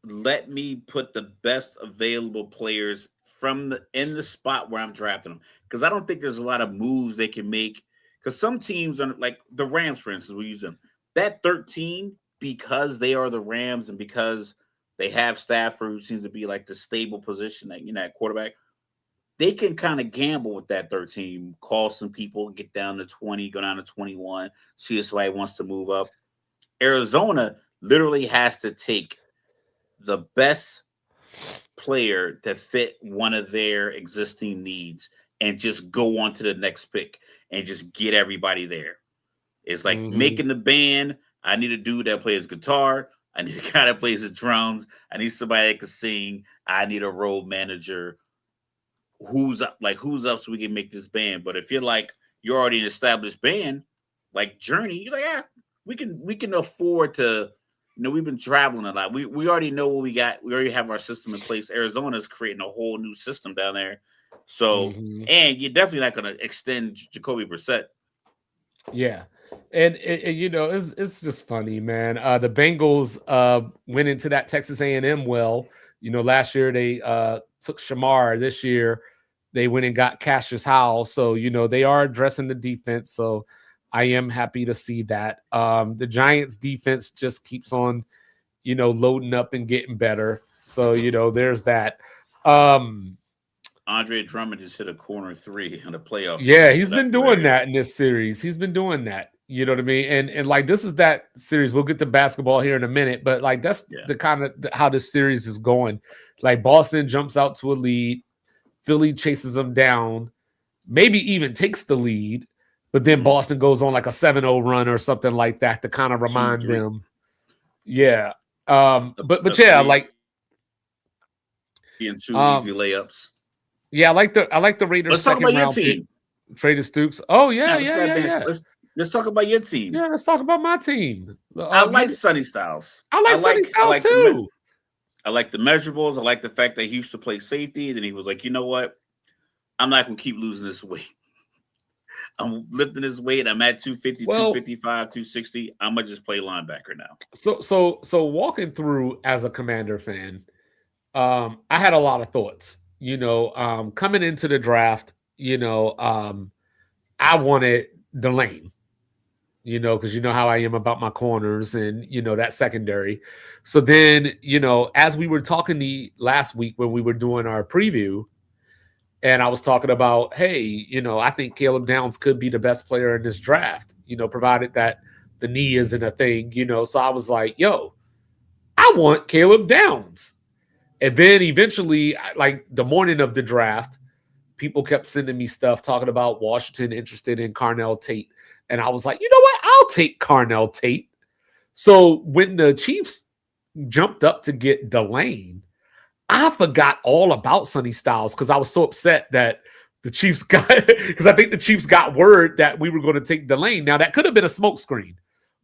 Let me put the best available players in the spot where I'm drafting them, because I don't think there's a lot of moves they can make. Because some teams are like the Rams, for instance, we use them. That 13, because they are the Rams and because they have Stafford, who seems to be like the stable position at quarterback, they can kind of gamble with that 13, call some people, get down to 20, go down to 21, see if somebody wants to move up. Arizona literally has to take the best player to fit one of their existing needs and just go on to the next pick and just get everybody there. It's like making the band. I need a dude that plays guitar. I need a guy that plays the drums. I need somebody that can sing. I need a road manager. Who's up so we can make this band. But if you're you're already an established band, like Journey, you're like, we can afford to. We've been traveling a lot. We already know what we got. We already have our system in place. Arizona's creating a whole new system down there. So, and you're definitely not going to extend Jacoby Brissett. Yeah. And it's just funny, man. The Bengals went into that Texas A&M well. Last year they took Shamar. This year they went and got Cassius Howell. So, they are addressing the defense. So I am happy to see that. The Giants defense just keeps on, loading up and getting better. So, there's that. Andre Drummond just hit a corner 3 on the playoff. Yeah, he's been doing that in this series. He's been doing that. You know what I mean? And like, this is that series. We'll get to basketball here in a minute, but like, that's the kind of how this series is going. Like, Boston jumps out to a lead. Philly chases them down, maybe even takes the lead. But then Boston goes on like a 7-0 run or something like that to kind of remind them. Yeah. But yeah, like being 2 easy layups. Yeah, I like the Raiders. Let's talk about your team. Traded Stooks. Oh, yeah. Let's talk about your team. Yeah, let's talk about my team. I like Sonny Styles. I like Sonny Styles too. I like the measurables. I like the fact that he used to play safety. Then he was like, you know what? I'm not going to keep losing this weight. I'm lifting this weight. I'm at 250, 255, 260. I'm going to just play linebacker now. So walking through as a Commander fan, I had a lot of thoughts. Coming into the draft, I wanted Delane, because how I am about my corners and, that secondary. So then, as we were talking last week when we were doing our preview, and I was talking about, hey, I think Caleb Downs could be the best player in this draft, provided that the knee isn't a thing, So I was like, yo, I want Caleb Downs. And then eventually, like the morning of the draft, people kept sending me stuff talking about Washington interested in Carnell Tate. And I was like, you know what? I'll take Carnell Tate. So when the Chiefs jumped up to get Delane, I forgot all about Sonny Styles because I was so upset that the Chiefs got, because I think the Chiefs got word that we were going to take Delane. Now, that could have been a smokescreen,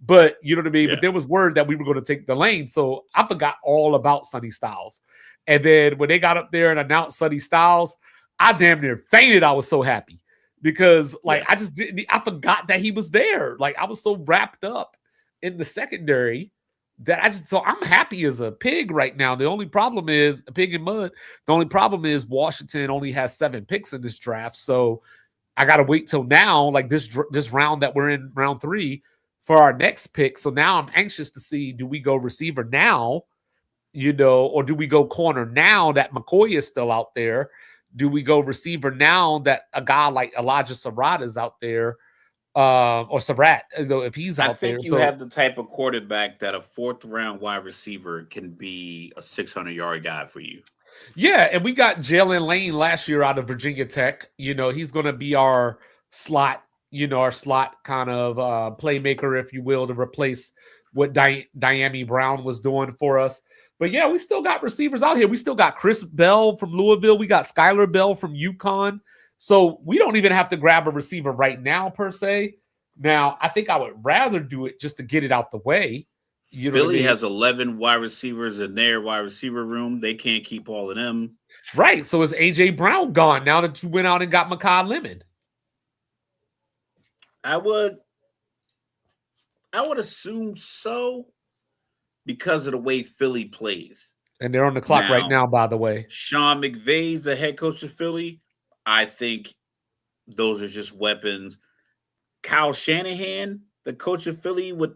but you know what I mean? Yeah. But there was word that we were going to take Delane. So I forgot all about Sonny Styles. And then when they got up there and announced Sonny Styles, I damn near fainted. I was so happy because like Yeah. I forgot that he was there. Like I was so wrapped up in the secondary that I'm happy as a pig right now. The only problem is a pig in mud. The only problem is Washington only has 7 picks in this draft. So I got to wait till now, like this round that we're in, round 3, for our next pick. So now I'm anxious to see, do we go receiver now, or do we go corner now that McCoy is still out there? Do we go receiver now that a guy like Elijah Surratt is out there, or Surratt, if he's out there? I think you have the type of quarterback that a 4th-round wide receiver can be a 600-yard guy for you. Yeah, and we got Jalen Lane last year out of Virginia Tech. He's going to be our slot, kind of playmaker, if you will, to replace what Diami Brown was doing for us. But yeah, we still got receivers out here. We still got Chris Bell from Louisville. We got Skylar Bell from UConn. So we don't even have to grab a receiver right now, per se. Now, I think I would rather do it just to get it out the way. Philly has 11 wide receivers in their wide receiver room. They can't keep all of them. Right. So is A.J. Brown gone now that you went out and got Makai Lemon? I would assume so, because of the way Philly plays. And they're on the clock right now, by the way. Sean McVay's the head coach of Philly. I think those are just weapons. Kyle Shanahan, the coach of Philly, with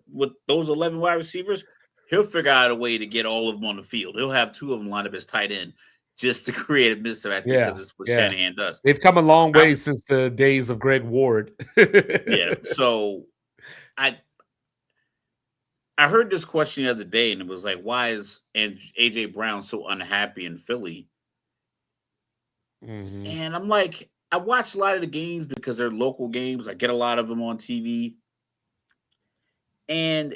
those 11 wide receivers, he'll figure out a way to get all of them on the field. He'll have 2 of them lined up as tight end just to create a mismatch, because it's what Shanahan does. They've come a long way since the days of Greg Ward. Yeah. So I heard this question the other day, and it was like, why is A.J. Brown so unhappy in Philly? Mm-hmm. And I'm like, I watch a lot of the games because they're local games. I get a lot of them on TV. And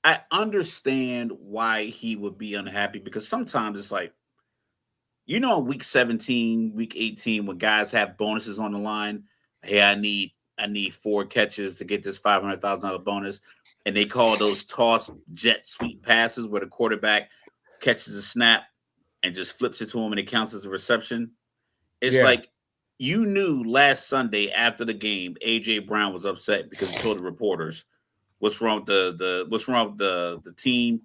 I understand why he would be unhappy, because sometimes it's like, week 17, week 18, when guys have bonuses on the line, hey, I need 4 catches to get this $500,000 bonus. And they call those toss jet sweep passes, where the quarterback catches a snap and just flips it to him and it counts as a reception. It's like, you knew last Sunday after the game, A.J. Brown was upset because he told the reporters what's wrong with the team,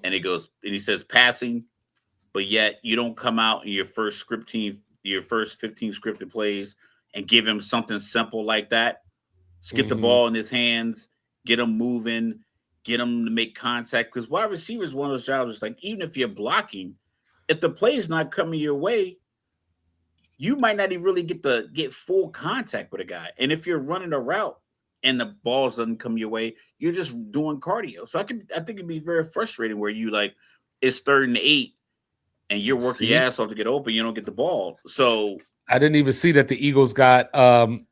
and he says passing, but yet you don't come out in your first 15 scripted plays and give him something simple like that. Just get the ball in his hands, get him moving, get him to make contact. Because wide receiver is one of those jobs. Like, even if you're blocking, if the play is not coming your way, you might not even really get full contact with a guy. And if you're running a route and the balls doesn't come your way, you're just doing cardio. So I think it'd be very frustrating where you, like, it's 3rd and 8 and you're working your ass off to get open, you don't get the ball. So I didn't even see that the Eagles got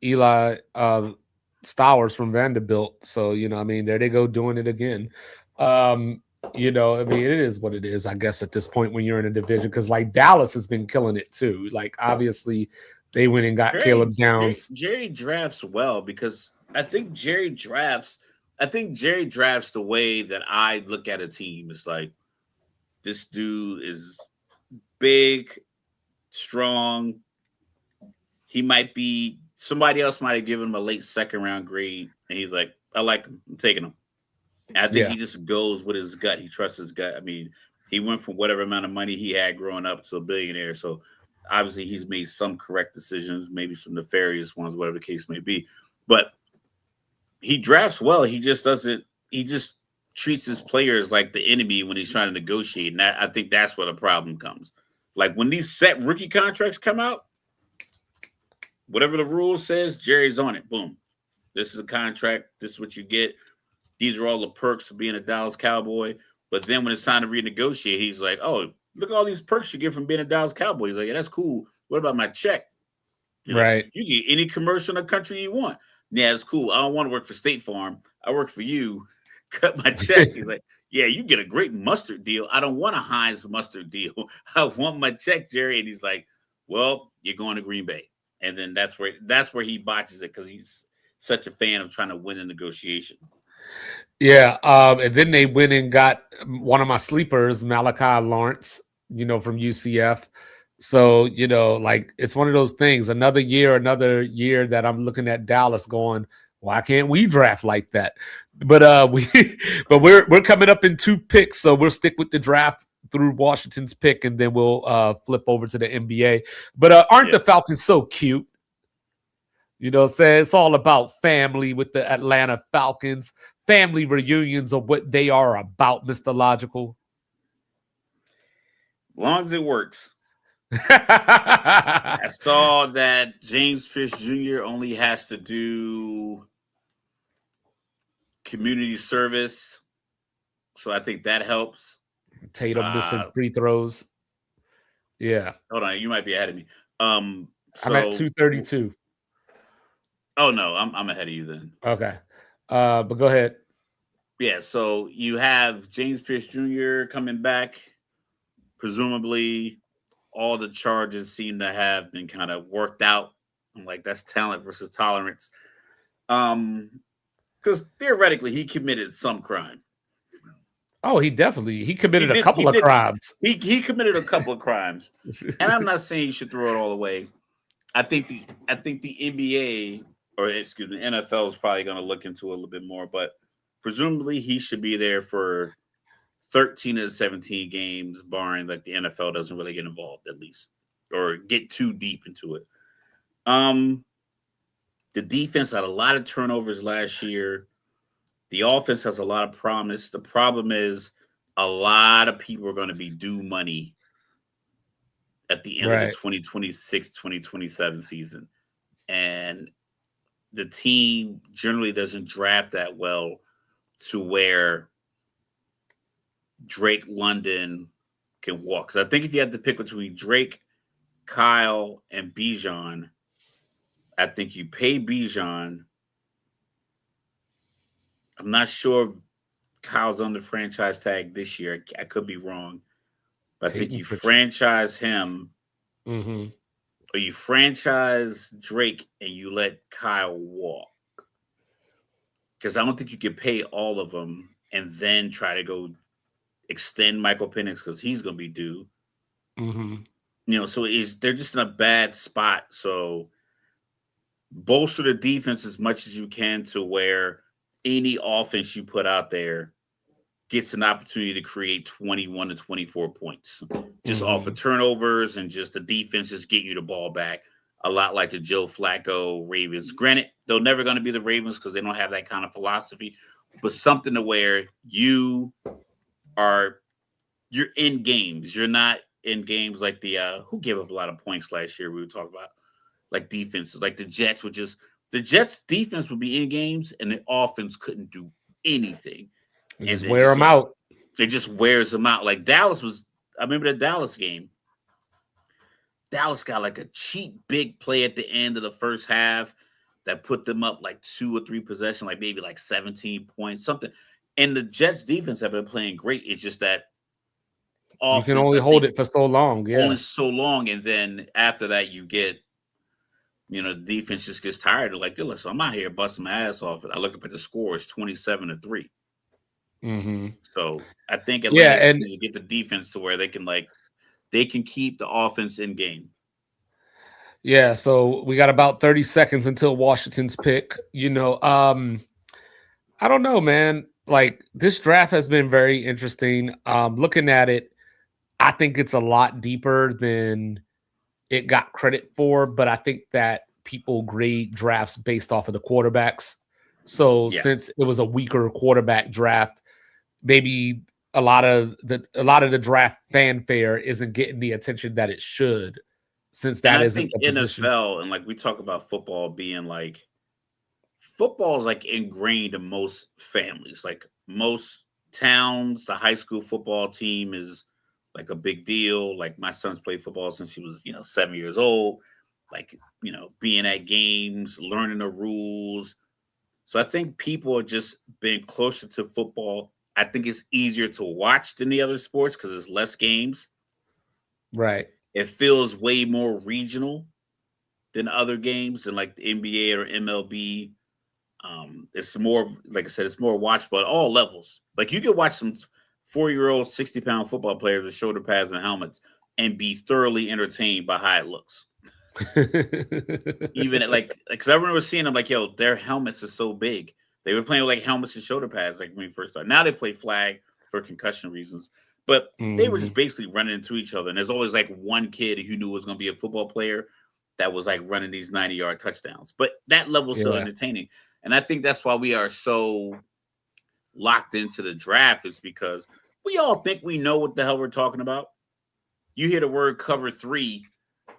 Eli Stowers from Vanderbilt. So, there they go doing it again. It is what it is, I guess, at this point when you're in a division, because like Dallas has been killing it too. Like, obviously they went and got Caleb Downs. Jerry drafts well, because I think Jerry drafts the way that I look at a team. It's like, this dude is big, strong. Somebody else might have given him a late 2nd round grade, and he's like, I like him, I'm taking him. I think he just goes with his gut. He trusts his gut. I mean, he went from whatever amount of money he had growing up to a billionaire. So obviously he's made some correct decisions, maybe some nefarious ones, whatever the case may be. But he drafts well. He just treats his players like the enemy when he's trying to negotiate. And I think that's where the problem comes. Like, when these set rookie contracts come out, whatever the rule says, Jerry's on it. Boom. This is a contract. This is what you get. These are all the perks of being a Dallas Cowboy. But then when it's time to renegotiate, he's like, oh, look at all these perks you get from being a Dallas Cowboy. He's like, yeah, that's cool. What about my check? Right. You get any commercial in the country you want. Yeah, it's cool. I don't want to work for State Farm. I work for you. Cut my check. He's like, yeah, you get a great mustard deal. I don't want a Heinz mustard deal. I want my check, Jerry. And he's like, well, you're going to Green Bay. And then that's where he botches it, because he's such a fan of trying to win a negotiation. Yeah, and then they went and got one of my sleepers, Malachi Lawrence, from UCF. So, like it's one of those things, another year that I'm looking at Dallas going, why can't we draft like that? But we're coming up in 2 picks, so we'll stick with the draft through Washington's pick, and then we'll flip over to the NBA. But aren't the Falcons so cute? Say it's all about family with the Atlanta Falcons. Family reunions are what they are about, Mr. Logical. As long as it works. I saw that James Pierce Jr. only has to do community service, so I think that helps. Tatum missing free throws. Yeah. Hold on, you might be ahead of me. I'm at 232. Oh no, I'm ahead of you then. Okay. But go ahead. Yeah, so you have James Pierce Jr. coming back. Presumably, all the charges seem to have been kind of worked out. I'm like, that's talent versus tolerance. Because theoretically, he committed some crime. Oh, he committed a couple of crimes. He committed a couple of crimes, and I'm not saying you should throw it all away. I think the NBA, or excuse me, NFL is probably going to look into it a little bit more, but presumably he should be there for 13 of the 17 games, barring like the NFL doesn't really get involved, at least, or get too deep into it. The defense had a lot of turnovers last year. The offense has a lot of promise. The problem is a lot of people are going to be due money at the end of the 2026-2027 season. And the team generally doesn't draft that well to where Drake London can walk. Because I think if you had to pick between Drake, Kyle, and Bijan, I think you pay Bijan. I'm not sure if Kyle's on the franchise tag this year. I could be wrong. But I think you franchise him, or you franchise Drake and you let Kyle walk. Because I don't think you can pay all of them and then try to go extend Michael Penix because he's going to be due. So they're just in a bad spot. So bolster the defense as much as you can to where any offense you put out there gets an opportunity to create 21 to 24 points just off of turnovers, and just the defense just getting you the ball back, a lot like the Joe Flacco Ravens. Granted, they're never going to be the Ravens because they don't have that kind of philosophy, but something to where you're in games. You're not in games like the who gave up a lot of points last year. We were talking about like defenses, like the Jets the Jets defense would be in games and the offense couldn't do anything. And just wear them out. It just wears them out. Like I remember the Dallas game. Dallas got like a cheap big play at the end of the first half that put them up like 2 or 3 possessions, like maybe like 17 points, something. And the Jets defense have been playing great. It's just that you can only hold it for so long. Yeah. Only so long. And then after that, you get, the defense just gets tired of like, listen, I'm out here busting my ass off. And I look up at the score, it's 27-3. So I think Atlanta needs to get the defense to where they can keep the offense in game. Yeah, so we got about 30 seconds until Washington's pick. I don't know, man. Like, this draft has been very interesting. Looking at it, I think it's a lot deeper than it got credit for, but I think that people grade drafts based off of the quarterbacks. So since it was a weaker quarterback draft, maybe a lot of the draft fanfare isn't getting the attention that it should, since that isn't the position. NFL, and like we talk about football being like, football is like ingrained in most families. Like most towns, the high school football team is like a big deal. Like my son's played football since he was 7 years old. Like being at games, learning the rules. So I think people are just being closer to football. I think it's easier to watch than the other sports because there's less games. Right. It feels way more regional than other games, and like the NBA or MLB. It's more, like I said, it's more watchable at all levels. Like you can watch some 4-year-old, 60-pound football players with shoulder pads and helmets and be thoroughly entertained by how it looks. Even because I remember seeing them like, yo, their helmets are so big. They were playing with like helmets and shoulder pads like when we first started. Now they play flag for concussion reasons, but they were just basically running into each other. And there's always like one kid who knew was going to be a football player that was like running these 90-yard touchdowns. But that level is still entertaining. And I think that's why we are so locked into the draft, is because we all think we know what the hell we're talking about. You hear the word cover 3,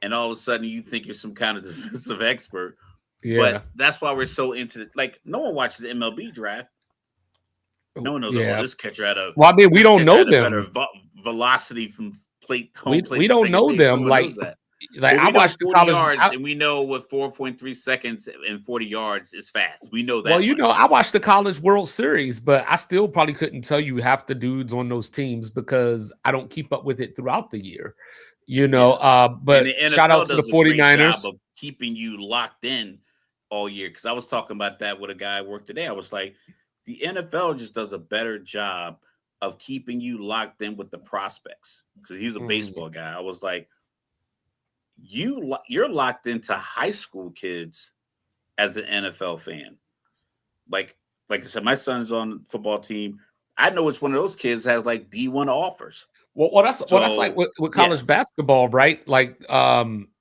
and all of a sudden you think you're some kind of defensive expert. Yeah. But that's why we're so into it. Like, no one watches the MLB draft. No one knows this catcher had a. Well, I mean, we don't know them. Better velocity from home plate. We don't know them. Like I watched the college yards, and we know what 4.3 seconds and 40 yards is fast. We know that. Well, you know, I watched the College World Series, but I still probably couldn't tell you half the dudes on those teams because I don't keep up with it throughout the year. You know, but shout out to the 49ers of keeping you locked in all year. Because I was talking about that with a guy I worked today. I was like, the NFL just does a better job of keeping you locked in with the prospects. Because he's a baseball guy. I was like, you're locked into high school kids as an NFL fan. Like I said, my son's on the football team. I know it's one of those kids has like D1 offers. Well, that's like with college basketball, right? Like,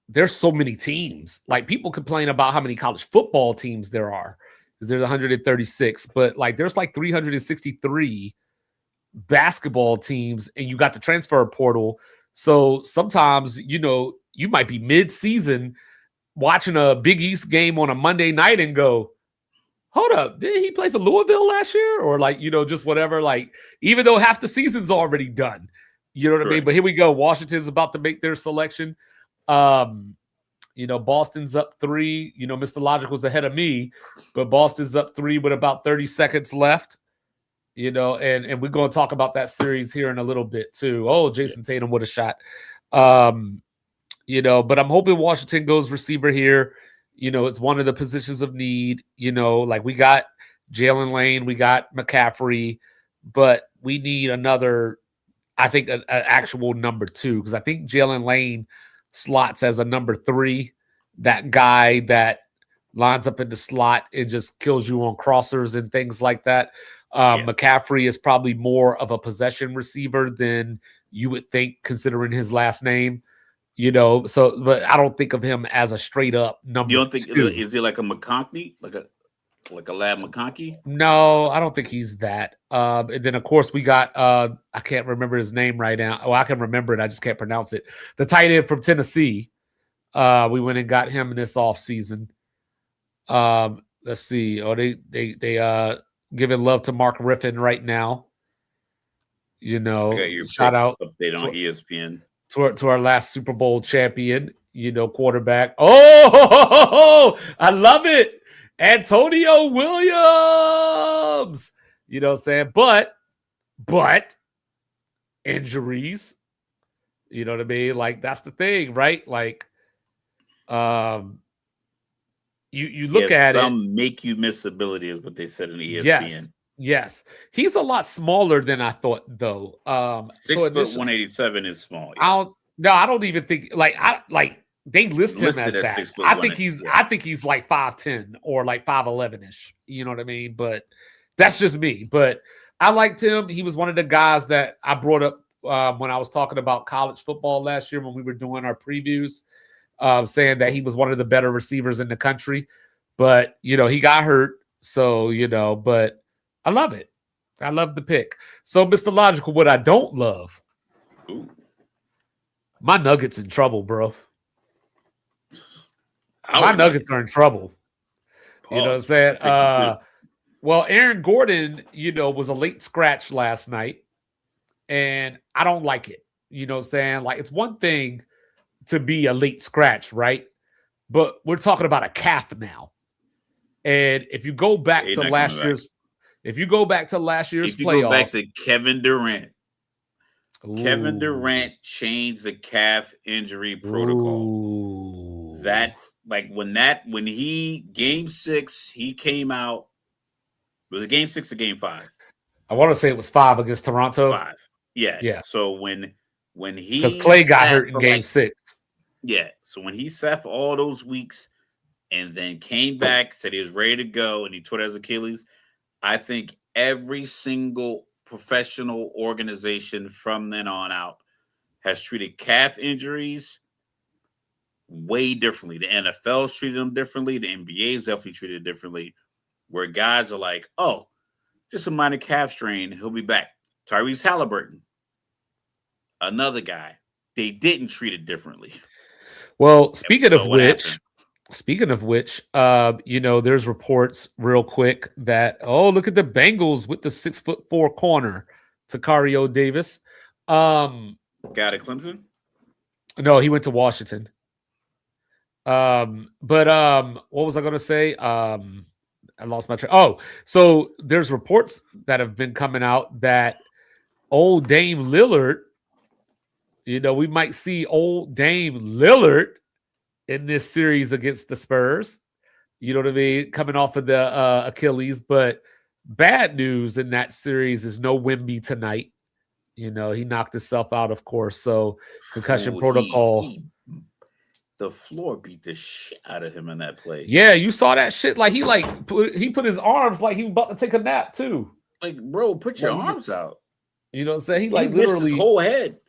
there's so many teams. Like, people complain about how many college football teams there are because there's 136, but like there's like 363 basketball teams, and you got the transfer portal. So sometimes, you know, you might be mid-season watching a Big East game on a Monday night and go, hold up, did he play for Louisville last year? Or like, you know, just whatever. Like, even though half the season's already done, you know what I mean? But here we go. Washington's about to make their selection. You know, Boston's up 3. You know, Mr. Logical's ahead of me, but Boston's up 3 with about 30 seconds left. You know, and we're going to talk about that series here in a little bit too. Oh, Jason Tatum with a shot. You know, but I'm hoping Washington goes receiver here. You know, it's one of the positions of need. You know, like we got Jalen Lane, we got McCaffrey, but we need another, I think, an actual number 2, because I think Jalen Lane slots as a number 3, that guy that lines up in the slot and just kills you on crossers and things like that. McCaffrey is probably more of a possession receiver than you would think, considering his last name. You know, so but I don't think of him as a straight up number. You don't think 2. Is he like a McConkey, like a Lad McConkey? No, I don't think he's that. And then of course we got I can't remember his name right now. Oh, I can remember it, I just can't pronounce it. The tight end from Tennessee. We went and got him in this offseason. Let's see. Oh, they giving love to Mark Riffin right now. You know, shout out update on ESPN. To our last Super Bowl champion, you know, quarterback. Oh, I love it. Antonio Williams. You know what I'm saying? But injuries. You know what I mean? Like, that's the thing, right? Like, you look at some make you miss ability is what they said in ESPN. Yes. He's a lot smaller than I thought, though. 6 foot 187 is small. Yeah. I don't even think they list him as that. I think he's like 5'10" or like 5'11-ish. You know what I mean? But that's just me. But I liked him. He was one of the guys that I brought up when I was talking about college football last year when we were doing our previews, saying that he was one of the better receivers in the country. But, you know, he got hurt. So, you know, but I love it. I love the pick. So, Mr. Logical, what I don't love, my Nuggets in trouble, bro. My Nuggets are in trouble. You know what I'm saying? Well, Aaron Gordon, you know, was a late scratch last night, and I don't like it. You know what I'm saying? Like, it's one thing to be a late scratch, right? But we're talking about a calf now. And if you go back to last year's playoffs, go back to Kevin Durant. Kevin Durant changed the calf injury protocol. That's like when he game 6, he came out. Was it game 6 or game 5? I want to say it was 5 against Toronto. 5. Yeah. Yeah. So when Because he Clay got sat hurt in for game like 6. yeah, so when he sat for all those weeks and then came back, said he was ready to go, and he tore his Achilles, I think every single professional organization from then on out has treated calf injuries way differently. The NFL's treated them differently. The NBA's definitely treated differently. Where guys are like, oh, just a minor calf strain, he'll be back. Tyrese Halliburton, another guy, they didn't treat it differently. Well, So what happened? speaking of which, there's reports real quick that look at the Bengals with the 6'4" corner, Takario Davis. Got it, Clemson? No, he went to Washington. But what was I gonna say? I lost my track. Oh, so there's reports that have been coming out that old Dame Lillard, we might see old Dame Lillard in this series against the Spurs. You know what I mean? Coming off of the Achilles, but bad news in that series is no Wemby tonight. He knocked himself out, of course. So concussion protocol. The floor beat the shit out of him in that play. Yeah, you saw that shit. Like he put his arms like he was about to take a nap too. Like, bro, put your arms out. You know what I'm saying? He literally his whole head,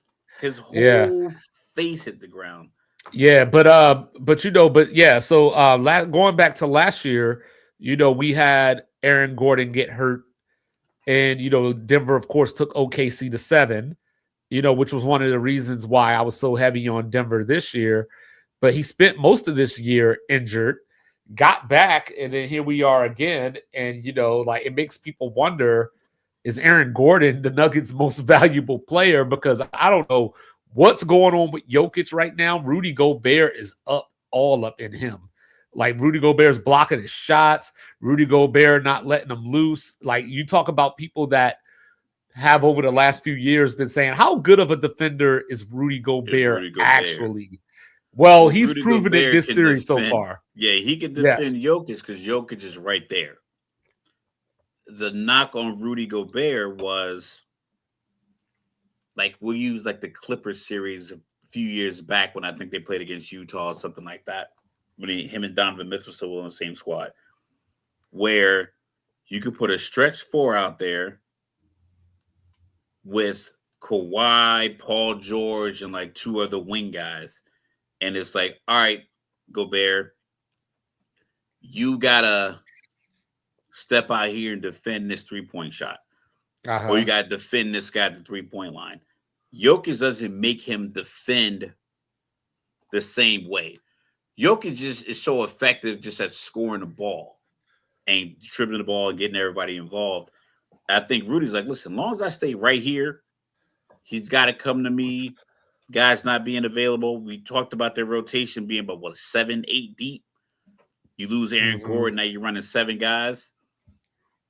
his whole face hit the ground. Yeah, but yeah. So going back to last year, we had Aaron Gordon get hurt, and Denver, of course, took OKC to 7. Which was one of the reasons why I was so heavy on Denver this year. But he spent most of this year injured, got back, and then here we are again. And, it makes people wonder, is Aaron Gordon the Nuggets' most valuable player? Because I don't know what's going on with Jokic right now. Rudy Gobert is all up in him. Like, Rudy Gobert's blocking his shots. Rudy Gobert not letting them loose. Like, you talk about people that have over the last few years been saying, how good of a defender is Rudy Gobert actually? Well, he's proven it this series so far. Yeah, he can defend Jokic because Jokic is right there. The knock on Rudy Gobert was, like, we'll use like the Clippers series a few years back when I think they played against Utah or something like that. When him and Donovan Mitchell still were on the same squad, where you could put a stretch 4 out there with Kawhi, Paul George, and like 2 other wing guys. And it's like, all right, Gobert, you gotta step out here and defend this 3-point shot. Or you gotta defend this guy at the 3-point line. Jokic doesn't make him defend the same way. Jokic just is so effective just at scoring the ball and dribbling the ball and getting everybody involved. I think Rudy's like, listen, as long as I stay right here, he's got to come to me. Guys not being available. We talked about their rotation being about 7, 8 deep. You lose Aaron Gordon, now you're running 7 guys.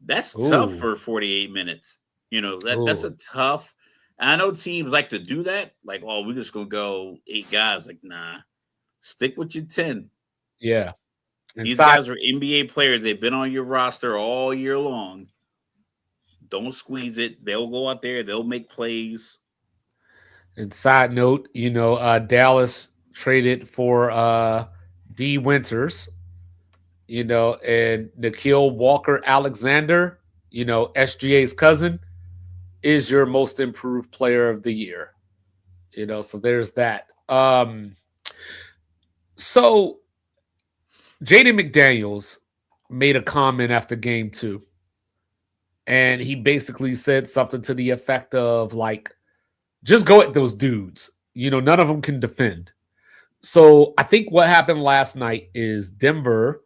That's tough for 48 minutes. That's a tough. I know teams like to do that. Like, we're just gonna go 8 guys. Like, nah, stick with your 10. Yeah. These guys are NBA players. They've been on your roster all year long. Don't squeeze it. They'll go out there. They'll make plays. And side note, Dallas traded for D. Winters, and Nikhil Walker-Alexander, SGA's cousin, is your most improved player of the year. So there's that. So Jaden McDaniels made a comment after game 2. And he basically said something to the effect of, like, just go at those dudes. None of them can defend. So I think what happened last night is Denver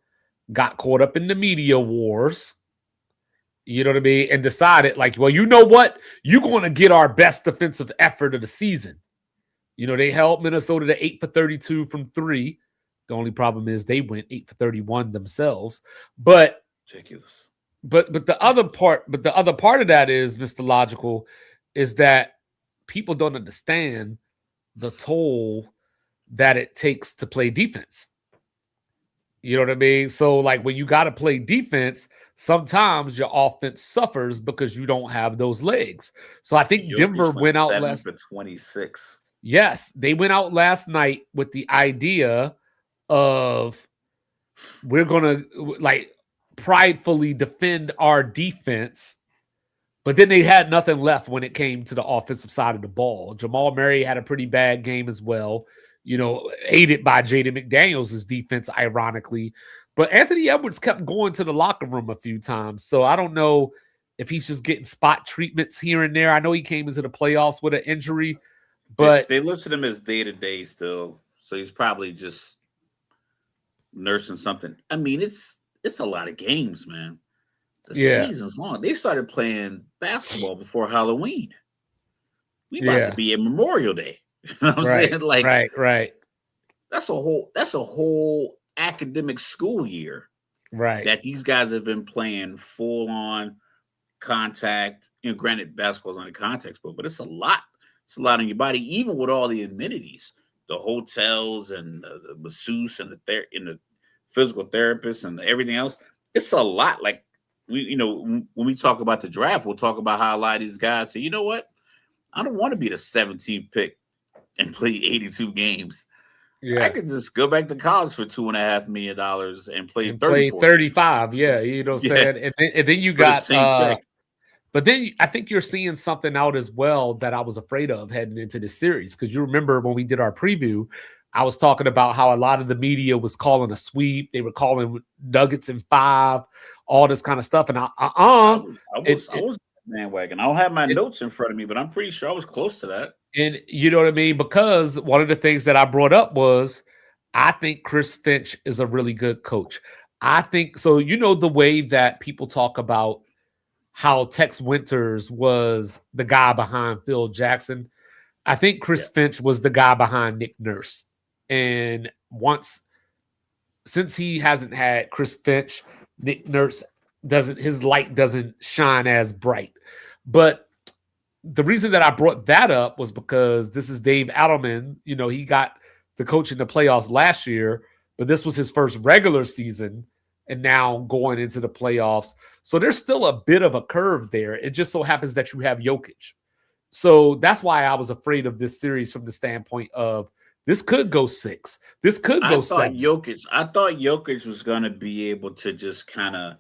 got caught up in the media wars, you know what I mean, and decided, like, well, you know what? You're going to get our best defensive effort of the season. They held Minnesota to 8 for 32 from 3. The only problem is they went 8 for 31 themselves. But ridiculous. But the other part of that is, Mr. Logical, is that people don't understand the toll that it takes to play defense. You know what I mean? So, like, when you got to play defense, sometimes your offense suffers because you don't have those legs. So I think Denver Jokic went went out 7 last. for 26. Yes, they went out last night with the idea of we're gonna like pridefully defend our defense, but then they had nothing left when it came to the offensive side of the ball. Jamal Murray had a pretty bad game as well, aided by Jaden McDaniels' defense, ironically. But Anthony Edwards kept going to the locker room a few times. So I don't know if he's just getting spot treatments here and there. I know he came into the playoffs with an injury, but They listed him as day-to-day still. So he's probably just nursing something. I mean, it's a lot of games, man. The season's long. They started playing basketball before Halloween. We about to be at Memorial Day. You know what I'm saying? Like, right. That's a whole academic school year. Right. That these guys have been playing full on contact. Granted, basketball's on a contact sport, but it's a lot. It's a lot on your body, even with all the amenities, the hotels and the masseuse and the physical therapist and everything else. It's a lot. Like when we talk about the draft, we'll talk about how a lot of these guys say, you know what? I don't want to be the 17th pick and play 82 games. Yeah. I could just go back to college for $2.5 million and play 35. Games. Yeah, you know what I'm saying? And then you got but then I think you're seeing something out as well that I was afraid of heading into the series. Because you remember when we did our preview, I was talking about how a lot of the media was calling a sweep. They were calling Nuggets in 5, all this kind of stuff. And I was bandwagon. I don't have my notes in front of me, but I'm pretty sure I was close to that. And you know what I mean? Because one of the things that I brought up was I think Chris Finch is a really good coach. I think so. The way that people talk about how Tex Winters was the guy behind Phil Jackson. I think Chris Finch was the guy behind Nick Nurse. And since he hasn't had Chris Finch, Nick Nurse his light doesn't shine as bright. But the reason that I brought that up was because this is Dave Adelman. He got to coach in the playoffs last year, but this was his first regular season and now going into the playoffs. So there's still a bit of a curve there. It just so happens that you have Jokic. So that's why I was afraid of this series from the standpoint of this could go 6. This could go 7. I thought Jokic was going to be able to just kind of,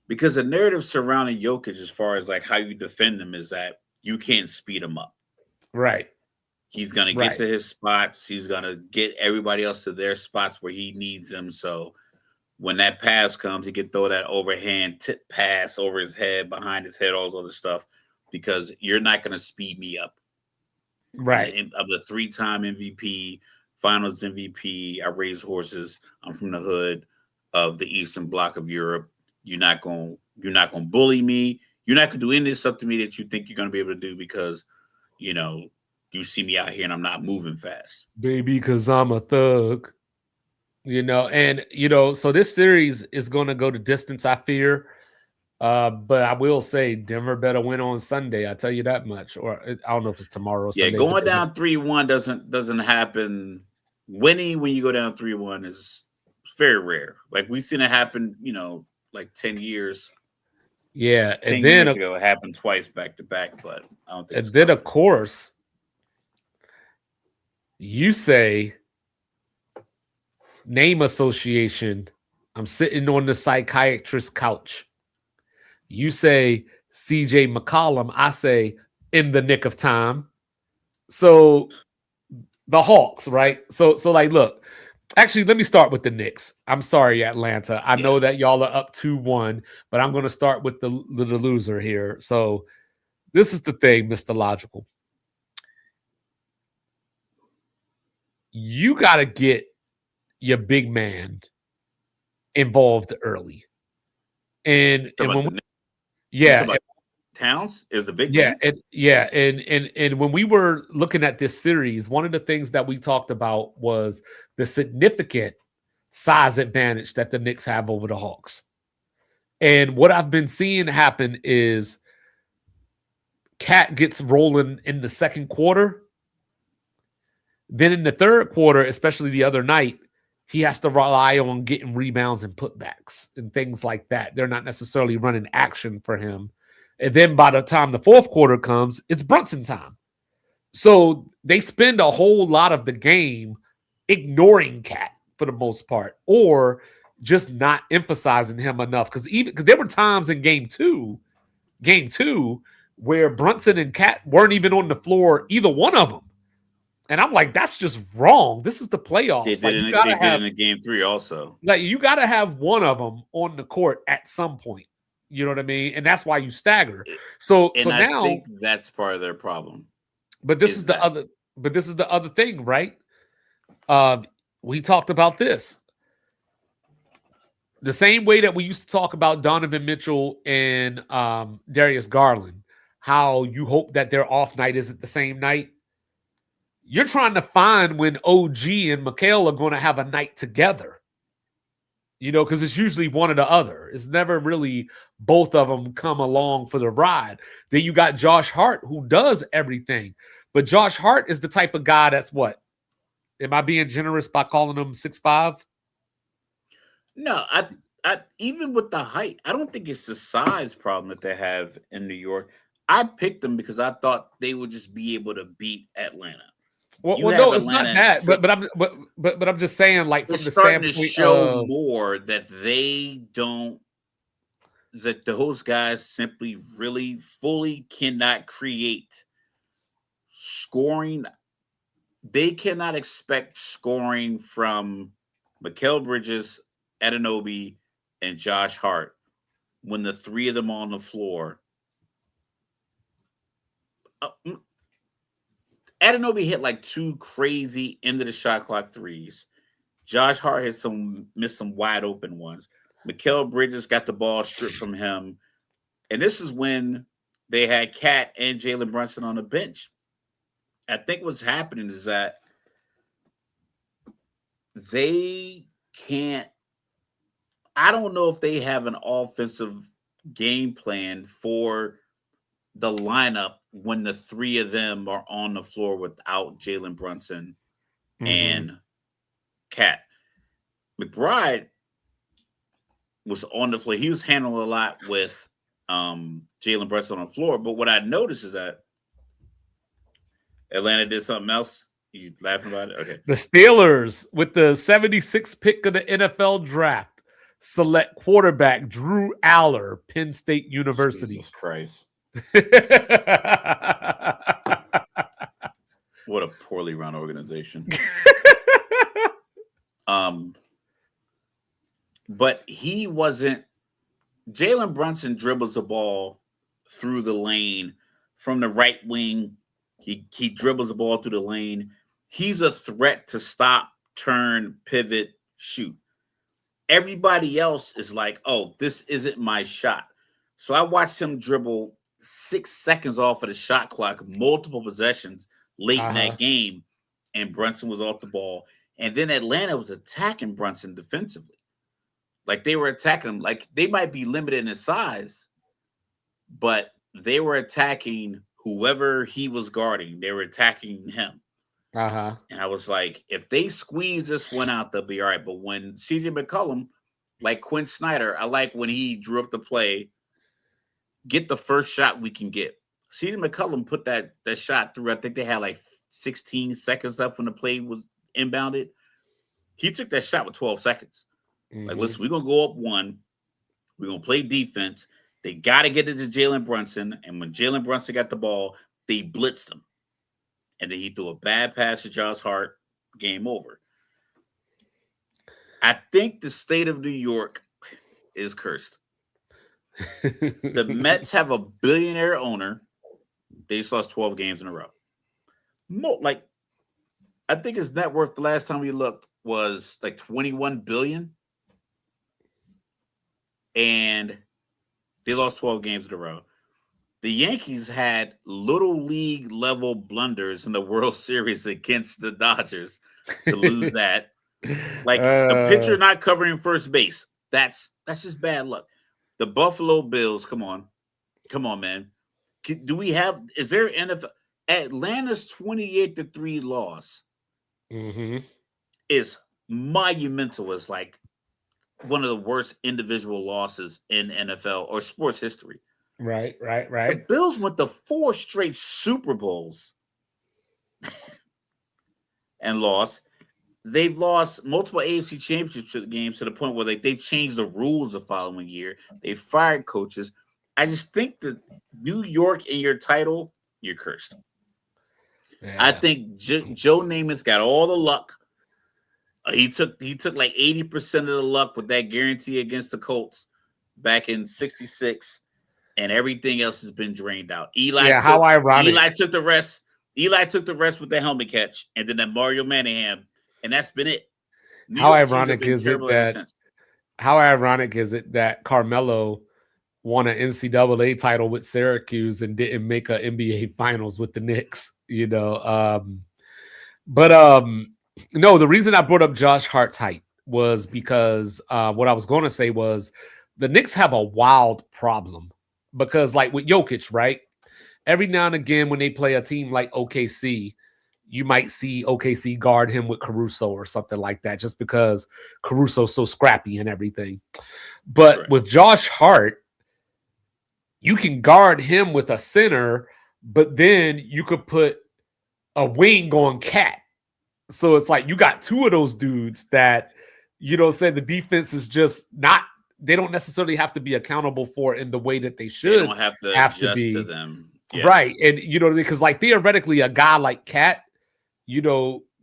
because the narrative surrounding Jokic as far as like how you defend him is that you can't speed him up. Right. He's going to get to his spots. He's going to get everybody else to their spots where he needs them. So when that pass comes, he can throw that overhand tip pass over his head, behind his head, all this other stuff, because you're not going to speed me up. Right. Of the 3-time MVP, Finals MVP, I raise horses. I'm from the hood of the Eastern Bloc of Europe. You're not going to bully me. You're not going to do any of this stuff to me that you think you're going to be able to do because, you see me out here and I'm not moving fast. Baby, because I'm a thug. So this series is going to go the distance, I fear. But I will say Denver better win on Sunday. I tell you that much. Or I don't know if it's tomorrow. Yeah, Sunday, going down 3-1 doesn't happen. Winning when you go down 3-1 is very rare. Like we've seen it happen, like 10 years. Yeah, 10 and then years ago it happened twice back to back. But I don't think. And then of course, you say. Name association. I'm sitting on the psychiatrist couch. You say CJ McCollum. I say in the nick of time. So the Hawks, right? So like, look, actually, let me start with the Knicks. I'm sorry, Atlanta. I know that y'all are up 2-1, but I'm going to start with the loser here. So this is the thing, Mr. Logical. You got to get your big man involved early. And when Towns is a big man. And when we were looking at this series, one of the things that we talked about was the significant size advantage that the Knicks have over the Hawks. And what I've been seeing happen is Cat gets rolling in the second quarter. Then in the third quarter, especially the other night, he has to rely on getting rebounds and putbacks and things like that. They're not necessarily running action for him. And then by the time the fourth quarter comes, it's Brunson time. So they spend a whole lot of the game ignoring Cat for the most part, or just not emphasizing him enough. Because there were times in game two, where Brunson and Cat weren't even on the floor, either one of them. And I'm like, that's just wrong. This is the playoffs. They did in the game 3 also. Like, you got to have one of them on the court at some point. You know what I mean? And that's why you stagger. So I now, think that's part of their problem. But this is the other thing, right? We talked about this. The same way that we used to talk about Donovan Mitchell and Darius Garland, how you hope that their off night isn't the same night. You're trying to find when OG and Mikal are going to have a night together. You know, because it's usually one or the other. It's never really both of them come along for the ride. Then you got Josh Hart, who does everything. But Josh Hart is the type of guy that's what? Am I being generous by calling him 6'5"? No, I even with the height, I don't think it's the size problem that they have in New York. I picked them because I thought they would just be able to beat Atlanta. Well, no, it's not that. But I'm just saying, like, from the standpoint to show more that that those guys simply really fully cannot create scoring. They cannot expect scoring from Mikal Bridges, Anunoby, and Josh Hart when the three of them are on the floor. Anunoby hit like 2 crazy end of the shot clock threes. Josh Hart missed some wide open ones. Mikal Bridges got the ball stripped from him. And this is when they had Cat and Jalen Brunson on the bench. I think what's happening is that they can't. I don't know if they have an offensive game plan for the lineup when the three of them are on the floor without Jalen Brunson and Cat. McBride was on the floor. He was handling a lot with Jalen Brunson on the floor. But what I noticed is that Atlanta did something else. You laughing about it? Okay. The Steelers, with the 76th pick of the NFL draft, select quarterback Drew Aller, Penn State University. Jesus Christ. What a poorly run organization. But he wasn't. Jalen Brunson dribbles the ball through the lane from the right wing. He dribbles the ball through the lane. He's a threat to stop, turn, pivot, shoot. Everybody else is like, oh, this isn't my shot. So I watched him dribble 6 seconds off of the shot clock, multiple possessions late in that game, and Brunson was off the ball. And then Atlanta was attacking Brunson defensively. Like, they were attacking him. Like, they might be limited in his size, but they were attacking whoever he was guarding. They were attacking him. And I was like, if they squeeze this one out, they'll be all right. But when CJ McCollum, like Quinn Snyder, I like when he drew up the play, get the first shot we can get. CJ McCollum put that shot through. I think they had like 16 seconds left when the play was inbounded. He took that shot with 12 seconds. Like, listen, we're going to go up 1. We're going to play defense. They got to get it to Jalen Brunson. And when Jalen Brunson got the ball, they blitzed him. And then he threw a bad pass to Josh Hart. Game over. I think the state of New York is cursed. The Mets have a billionaire owner. They just lost 12 games in a row. Like, I think his net worth the last time we looked was like $21 billion. And they lost 12 games in a row. The Yankees had little league level blunders in the World Series against the Dodgers to lose that. Like, the pitcher not covering first base. That's just bad luck. The Buffalo Bills, come on, man. Is there NFL? Atlanta's 28-3 loss is monumental as like one of the worst individual losses in NFL or sports history. Right. The Bills went to 4 straight Super Bowls and lost. They've lost multiple AFC championship games to the point where they've changed the rules the following year. They fired coaches. I just think that New York in your title, you're cursed. Yeah. I think Joe Namath got all the luck. He took like 80% of the luck with that guarantee against the Colts back in '66, and everything else has been drained out. How ironic. Eli took the rest. Eli took the rest with the helmet catch, and then that Mario Manningham, and that's been it. How ironic is it that Carmelo won an NCAA title with Syracuse and didn't make an NBA Finals with the Knicks? No, the reason I brought up Josh Hart's height was because what I was going to say was the Knicks have a wild problem because, like with Jokic, right? Every now and again, when they play a team like OKC, you might see OKC guard him with Caruso or something like that, just because Caruso's so scrappy and everything. But with Josh Hart, you can guard him with a center, but then you could put a wing on Cat. So it's like you got two of those dudes that, say the defense is just not, they don't necessarily have to be accountable for in the way that they should. They don't have to adjust to them. Yeah. Right. And, because like theoretically a guy like Cat,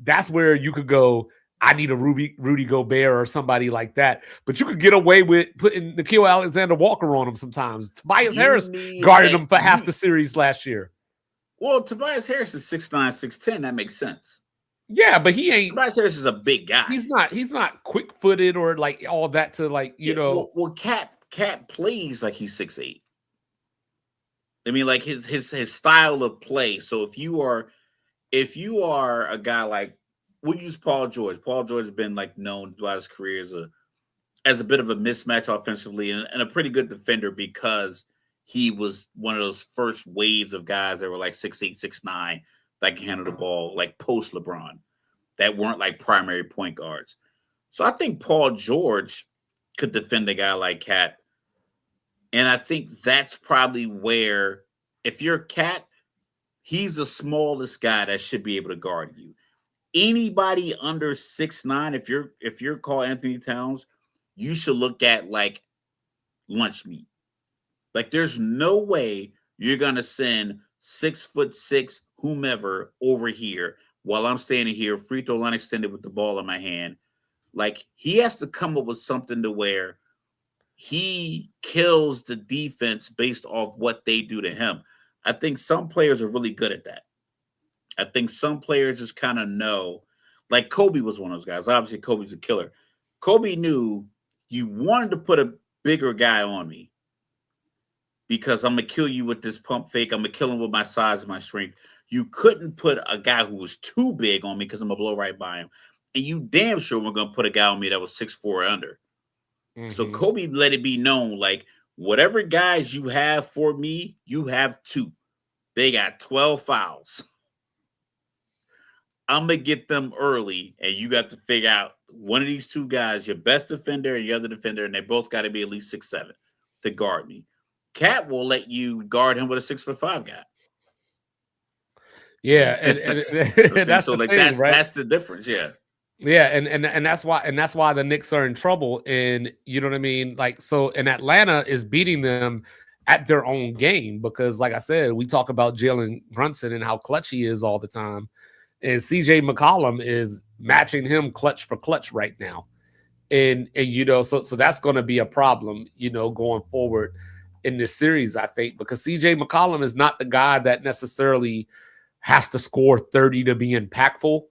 that's where you could go, I need a Rudy Gobert or somebody like that. But you could get away with putting Nickeil Alexander-Walker on him sometimes. Tobias Harris guarded him for half the series last year. Well, Tobias Harris is 6'9", 6'10". That makes sense. Yeah, but he ain't. Tobias Harris is a big guy. He's not quick-footed or like all that to like, Well, Cat plays like he's 6'8". I mean, like his style of play. So if you are a guy like, we'll use Paul George. Paul George has been like known throughout his career as a bit of a mismatch offensively and a pretty good defender because he was one of those first waves of guys that were like 6'8", 6'9", that can handle the ball like post LeBron, that weren't like primary point guards. So I think Paul George could defend a guy like Cat. And I think that's probably where, if you're Cat, he's the smallest guy that should be able to guard you. Anybody under 6'9", if you're Karl Anthony Towns, you should look at like lunch meat. Like there's no way you're gonna send 6'6" whomever over here while I'm standing here, free throw line extended with the ball in my hand. Like he has to come up with something to where he kills the defense based off what they do to him. I think some players are really good at that. I think some players just kind of know, like Kobe was one of those guys. Obviously, Kobe's a killer. Kobe knew you wanted to put a bigger guy on me because I'm going to kill you with this pump fake. I'm going to kill him with my size and my strength. You couldn't put a guy who was too big on me because I'm going to blow right by him. And you damn sure were going to put a guy on me that was 6'4" or under. Mm-hmm. So Kobe let it be known, like, whatever guys you have for me, you have 2. They got 12 fouls. I'm going to get them early, and you got to figure out one of these 2 guys, your best defender and your other defender, and they both got to be at least 6'7" to guard me. Cat will let you guard him with a 6'5" guy. Yeah, and that's so the like thing, right? That's the difference, yeah. Yeah, and that's why the Knicks are in trouble, and you know what I mean. Like, so, and Atlanta is beating them at their own game because, like I said, we talk about Jalen Brunson and how clutch he is all the time, and CJ McCollum is matching him clutch for clutch right now, and so that's going to be a problem, going forward in this series, I think, because CJ McCollum is not the guy that necessarily has to score 30 to be impactful.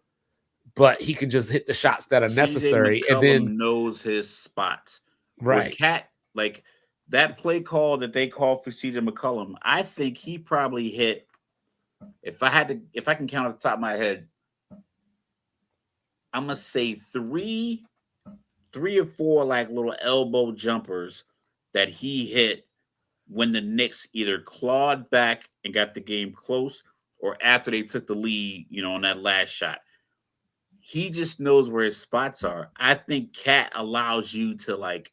But he can just hit the shots that are necessary, CJ McCollum and then knows his spots. Right, Cat, like that play call that they called for CJ McCollum, I think he probably hit. If I can count off the top of my head, I'm gonna say three or 4 like little elbow jumpers that he hit when the Knicks either clawed back and got the game close, or after they took the lead, on that last shot. he just knows where his spots are. I think Cat allows you to like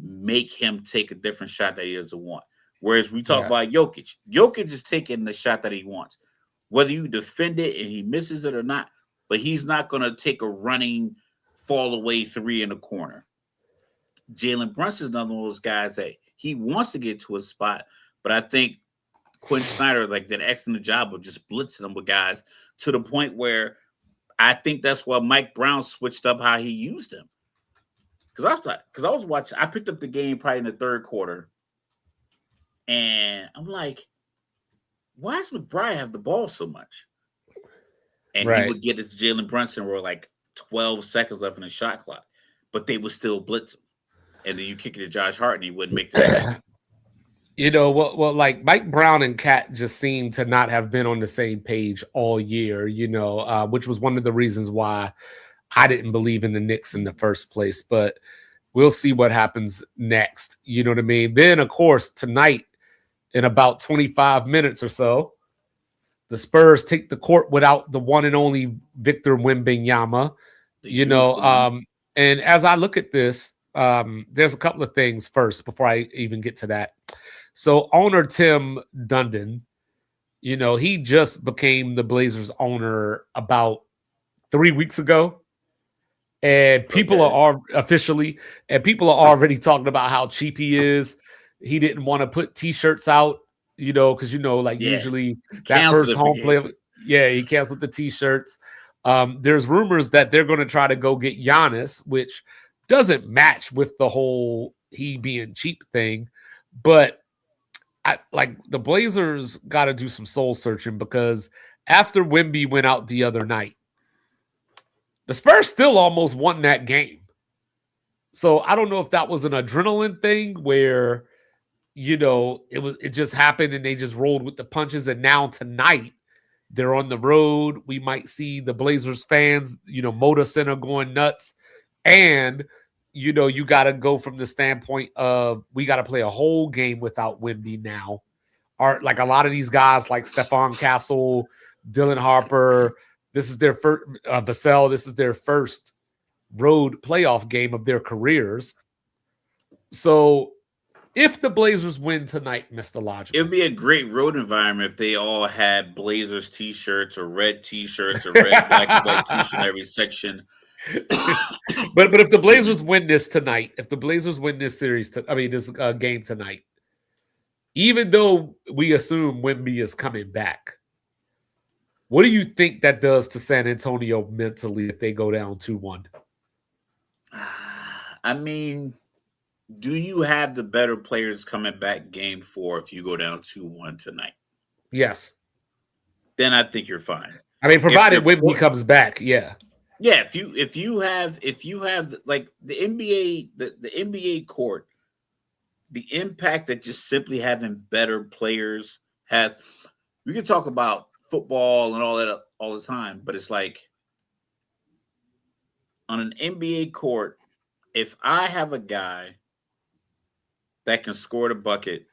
make him take a different shot that he doesn't want. Whereas we talk about Jokic. Jokic is taking the shot that he wants. Whether you defend it and he misses it or not, but he's not going to take a running fall away three in the corner. Jalen Brunson's another one of those guys that he wants to get to a spot, but I think Quinn Snyder like did an excellent job of just blitzing them with guys to the point where I think that's why Mike Brown switched up how he used him. Because I was watching, I picked up the game probably in the third quarter, and I'm like, why does McBride have the ball so much? And he would get it to Jalen Brunson where like 12 seconds left in the shot clock, but they would still blitz him. And then you kick it to Josh Hart and he wouldn't make the shot. Well, like Mike Brown and Cat just seem to not have been on the same page all year, which was one of the reasons why I didn't believe in the Knicks in the first place. But we'll see what happens next. You know what I mean? Then, of course, tonight, in about 25 minutes or so, the Spurs take the court without the one and only Victor Wembanyama. And as I look at this, there's a couple of things first before I even get to that. So owner Tim Dundon, he just became the Blazers owner about 3 weeks ago. And people are officially, and people are already talking about how cheap he is. He didn't want to put T-shirts out, because usually that first home play. Yeah, he canceled the T-shirts. There's rumors that they're going to try to go get Giannis, which doesn't match with the whole he being cheap thing. But the Blazers got to do some soul searching, because after Wemby went out the other night, the Spurs still almost won that game. So I don't know if that was an adrenaline thing where, it just happened and they just rolled with the punches. And now tonight they're on the road. We might see the Blazers fans, Moda Center going nuts. And, you got to go from the standpoint of we got to play a whole game without Wemby now. Like a lot of these guys like Stephon Castle, Dylan Harper, this is their first, Vassell, this is their first road playoff game of their careers. So if the Blazers win tonight, Mr. Logical, it'd be a great road environment if they all had Blazers T-shirts or red T-shirts or red, black, and white T-shirts in every section. but if the Blazers win this tonight, if the Blazers win this series, this game tonight, even though we assume Wemby is coming back, what do you think that does to San Antonio mentally if they go down 2-1? I mean, do you have the better players coming back game 4 if you go down 2-1 tonight? Yes. Then I think you're fine. Provided Wemby comes back, yeah. Yeah, if you have like the NBA, the NBA court, the impact that just simply having better players has. We can talk about football and all that all the time, but it's like on an NBA court, if I have a guy that can score the bucket,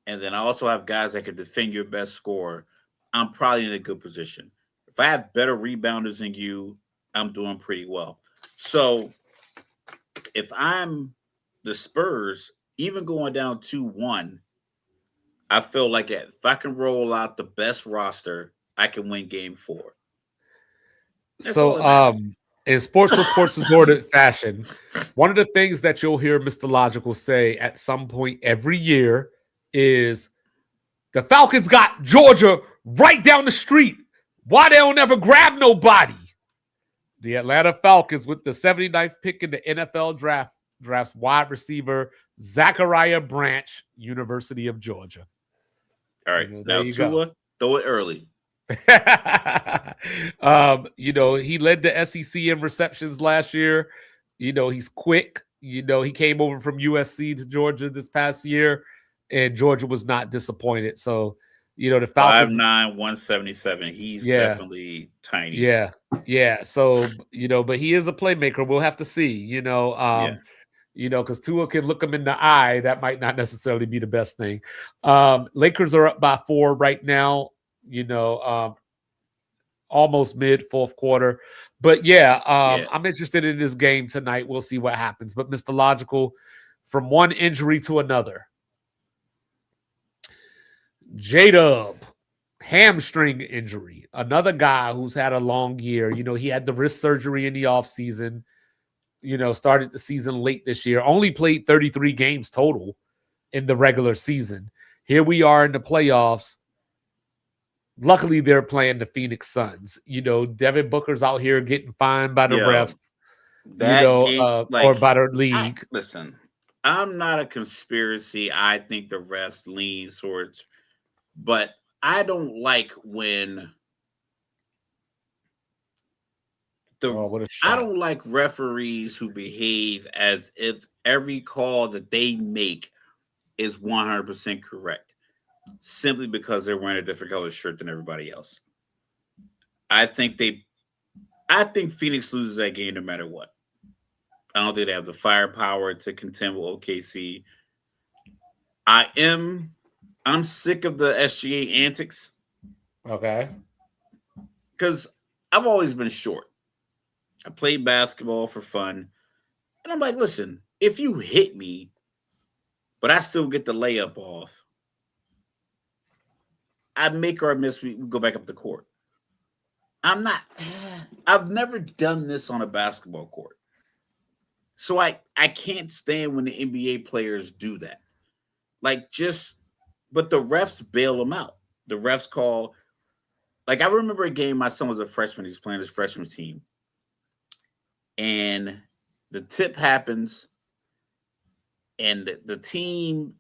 and then I also have guys that can defend your best scorer, I'm probably in a good position. If I have better rebounders than you, I'm doing pretty well. So if I'm the Spurs, even going down 2-1, I feel like if I can roll out the best roster, I can win game 4. So in Sports Reports Assorted fashion, one of the things that you'll hear Mr. Logical say at some point every year is the Falcons got Georgia right down the street. Why they don't ever grab nobody? The Atlanta Falcons with the 79th pick in the NFL draft drafts wide receiver Zachariah Branch, University of Georgia. All right, now Tua, throw it early. He led the SEC in receptions last year. He's quick. He came over from USC to Georgia this past year, and Georgia was not disappointed. So, the Falcons 5'9", 177. He's definitely tiny. Yeah. So, but he is a playmaker. We'll have to see. Because Tua can look him in the eye. That might not necessarily be the best thing. Lakers are up by 4 right now. Almost mid fourth quarter. But yeah, I'm interested in this game tonight. We'll see what happens. But Mr. Logical, from one injury to another, J-Dub, hamstring injury. Another guy who's had a long year. You know, he had the wrist surgery in the offseason. You know, started the season late this year. Only played 33 games total in the regular season. Here we are in the playoffs. Luckily, they're playing the Phoenix Suns. You know, Devin Booker's out here getting fined by the refs, or by the league. Listen, I'm not a conspiracy. I think the refs lean towards, but I don't like when I don't like referees who behave as if every call that they make is 100% correct, simply because they're wearing a different color shirt than everybody else. I think Phoenix loses that game no matter what. I don't think they have the firepower to contend with OKC. I'm sick of the SGA antics. Okay. Because I've always been short. I played basketball for fun. And I'm like, listen, if you hit me, but I still get the layup off, I make or miss, we go back up the court. I've never done this on a basketball court. So I can't stand when the NBA players do that. But the refs bail them out. The refs call, I remember a game, my son was a freshman, he's playing his freshman team. And the tip happens, and the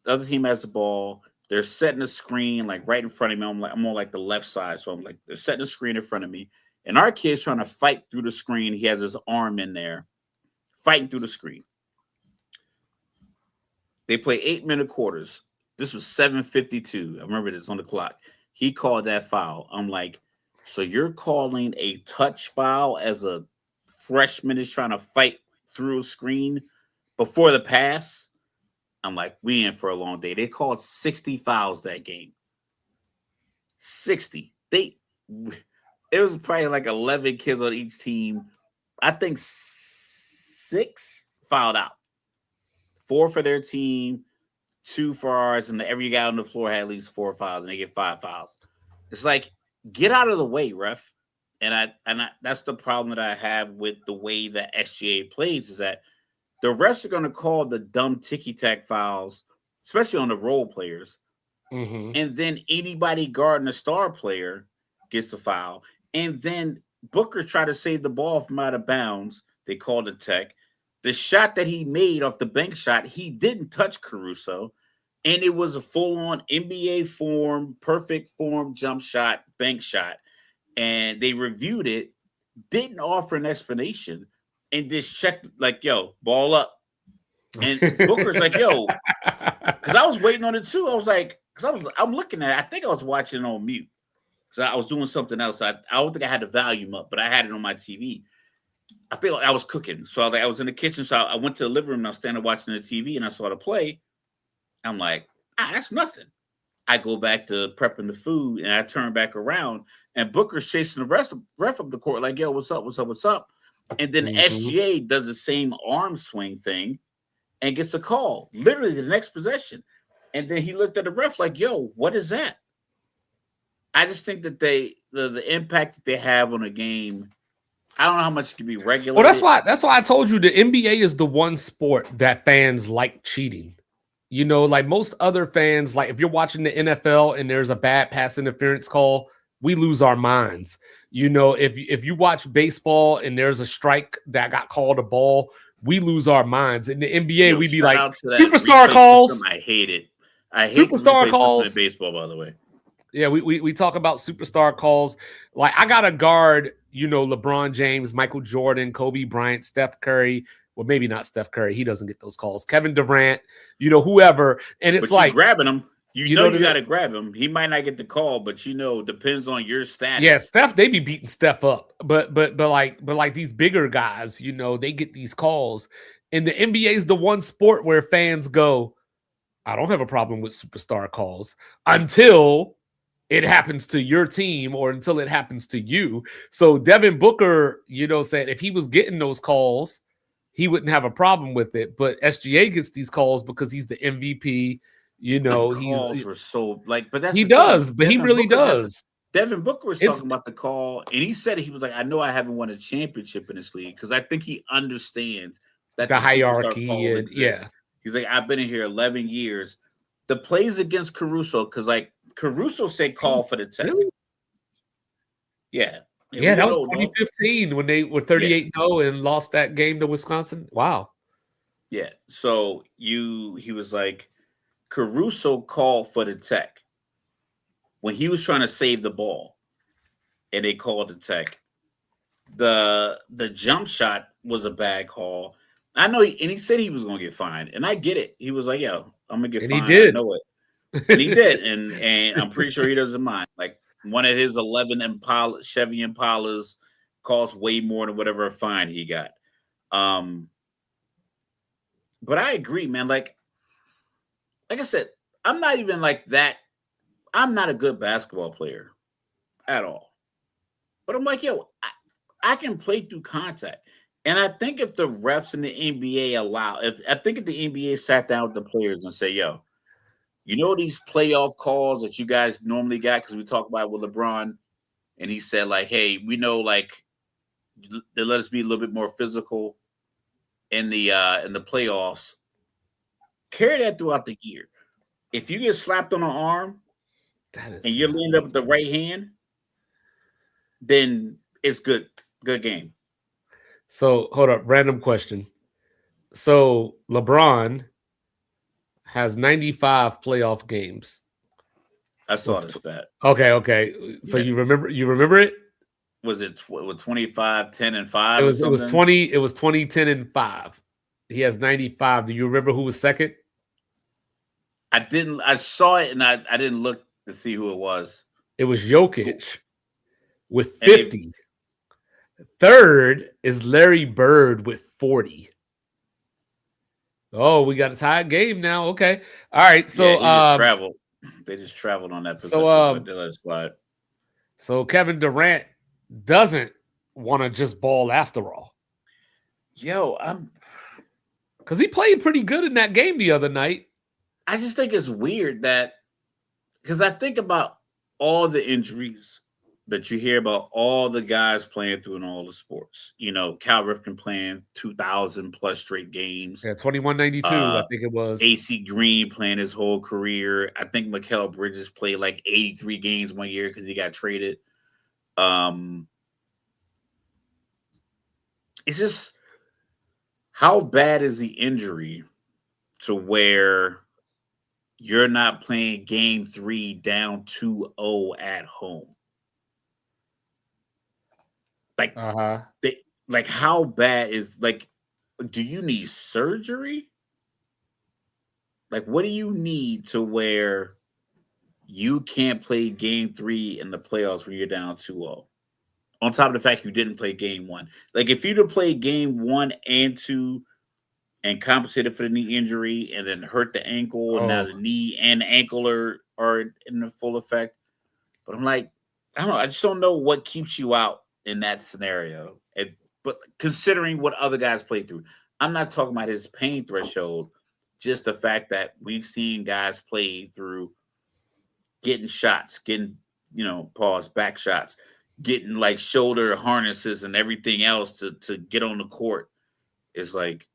other team has the ball. They're setting a screen right in front of me. I'm on the left side, so they're setting a screen in front of me, and our kid's trying to fight through the screen. He has his arm in there, fighting through the screen. They play 8-minute quarters. This was 7:52. I remember this on the clock. He called that foul. I'm like, so you're calling a touch foul as a freshman is trying to fight through a screen before the pass? I'm like, we in for a long day. They called 60 fouls that game. 60. It was probably 11 kids on each team. I think 6 fouled out. 4 for their team, 2 for ours, and every guy on the floor had at least 4 fouls, and they get 5 fouls. It's get out of the way, ref. And that's the problem that I have with the way that SGA plays, is that the refs are going to call the dumb ticky-tack fouls, especially on the role players. Mm-hmm. And then anybody guarding a star player gets a foul. And then Booker tried to save the ball from out of bounds. They called a tech. The shot that he made off the bank shot, he didn't touch Caruso. And it was a full-on NBA form, perfect form jump shot, bank shot. And they reviewed it, didn't offer an explanation, and just checked yo, ball up. And Booker's yo, because I was waiting on it too. I was I'm looking at it. I think I was watching it on mute because I was doing something else. I don't think I had the volume up, but I had it on my TV. I feel I was cooking. So I was in the kitchen. So I went to the living room and I was standing watching the TV and I saw the play. I'm like, that's nothing. I go back to prepping the food and I turn back around and Booker's chasing the ref up the court yo, what's up? And then SGA does the same arm swing thing and gets a call, literally the next possession. And then he looked at the ref yo, what is that? I just think that the impact that they have on a game, I don't know how much can be regulated. Well, that's why I told you the NBA is the one sport that fans like cheating. You know, most other fans, if you're watching the NFL and there's a bad pass interference call, we lose our minds. You know, if you watch baseball and there's a strike that got called a ball, we lose our minds. In the NBA, we'd be superstar calls. System. I hate it. I hate superstar calls in baseball, by the way. Yeah, we talk about superstar calls. I got to guard, LeBron James, Michael Jordan, Kobe Bryant, Steph Curry. Well, maybe not Steph Curry. He doesn't get those calls. Kevin Durant, whoever. And it's grabbing him. You got to grab him. He might not get the call, but depends on your status. Yeah, Steph, they be beating Steph up. But these bigger guys, they get these calls. And the NBA is the one sport where fans go, I don't have a problem with superstar calls until it happens to your team or until it happens to you. So Devin Booker, said if he was getting those calls, he wouldn't have a problem with it. But SGA gets these calls because he's the MVP. The calls were so but that's he does, but Devin he really Booker does. Devin Booker was talking about the call, and he said he was like, I know I haven't won a championship in this league because I think he understands that the hierarchy and exists. He's like, I've been in here 11 years. The plays against Caruso, because Caruso said call for the tech. Really? Yeah, that was 2015 when they were 38-0 and lost that game to Wisconsin. Wow. Yeah. So he was like, Caruso called for the tech when he was trying to save the ball, and they called the tech. The jump shot was a bad call. I know, and he said he was going to get fined, and I get it. He was like, "Yo, I'm going to get fined." He did. I know it, and he did, and I'm pretty sure he doesn't mind. Like one of his 11 Chevy Impalas cost way more than whatever fine he got. But I agree, man. Like I said, I'm not even like that. I'm not a good basketball player at all. But I'm like, yo, I can play through contact. And I think if the refs in the NBA if the NBA sat down with the players and say, yo, these playoff calls that you guys normally got, because we talk about it with LeBron, and he said, like, hey, we know, like, they let us be a little bit more physical in the playoffs. Carry that throughout the year. If you get slapped on the arm and you land up with the right hand, then it's good. Good game. So hold up, random question. So LeBron has 95 playoff games. I saw the stat. Okay. So you remember it? Was it 25, 10, and 5? It was 20. It was 20, 10, and 5. He has 95. Do you remember who was second? I didn't. I saw it and I didn't look to see who it was. It was Jokic with 50. Third is Larry Bird with 40. Oh, we got a tied game now. Okay. All right. So they just traveled on that position, but they let it slide. So Kevin Durant doesn't want to just ball after all. Yo, because he played pretty good in that game the other night. I just think it's weird that, because I think about all the injuries that you hear about, all the guys playing through in all the sports. Cal Ripken playing 2,000 plus straight games. Yeah, 2192, I think it was. AC Green playing his whole career. I think Mikal Bridges played like 83 games one year because he got traded. It's just, how bad is the injury to where you're not playing game 3 down 2-0 at home? Like, how bad is, like, do you need surgery? Like, what do you need to where you can't play game 3 in the playoffs when you're down 2-0? On top of the fact you didn't play game 1. Like, if you'd have played game 1 and 2 and compensated for the knee injury and then hurt the ankle, and now the knee and the ankle are in the full effect. But I'm like, I don't know. I just don't know what keeps you out in that scenario. But considering what other guys play through, I'm not talking about his pain threshold, just the fact that we've seen guys play through getting shots, getting, back shots, getting like shoulder harnesses and everything else to get on the court. It's like,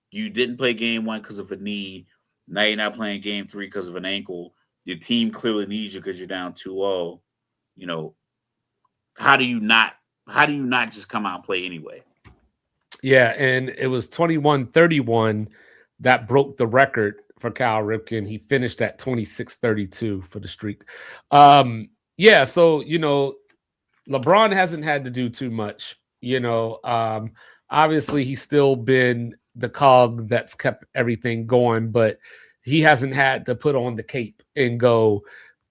you didn't play game 1 because of a knee. Now you're not playing game 3 because of an ankle. Your team clearly needs you because you're down 2-0. How do you not just come out and play anyway? Yeah, and it was 21-31 that broke the record for Cal Ripken. He finished at 26-32 for the streak. Yeah, so LeBron hasn't had to do too much. Obviously he's still been the cog that's kept everything going, but he hasn't had to put on the cape and go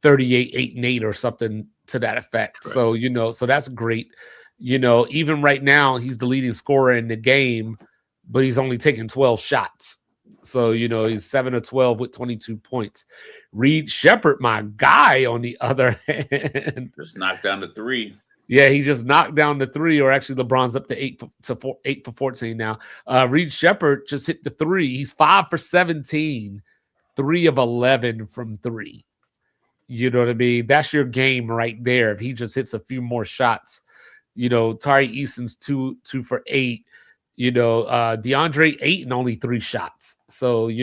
38-8-8 or something to that effect. Correct. So, so that's great. Even right now, he's the leading scorer in the game, but he's only taking 12 shots. So, he's 7 of 12 with 22 points. Reed Shepard, my guy, on the other hand. Just knocked down the 3. Yeah, he just knocked down the 3, or actually LeBron's up to 8 for 14 now. Reed Shepard just hit the 3. He's 5 for 17, 3 of 11 from 3. You know what I mean? That's your game right there. If he just hits a few more shots, Tari Eason's 2 for 8. DeAndre 8 and only 3 shots. So, I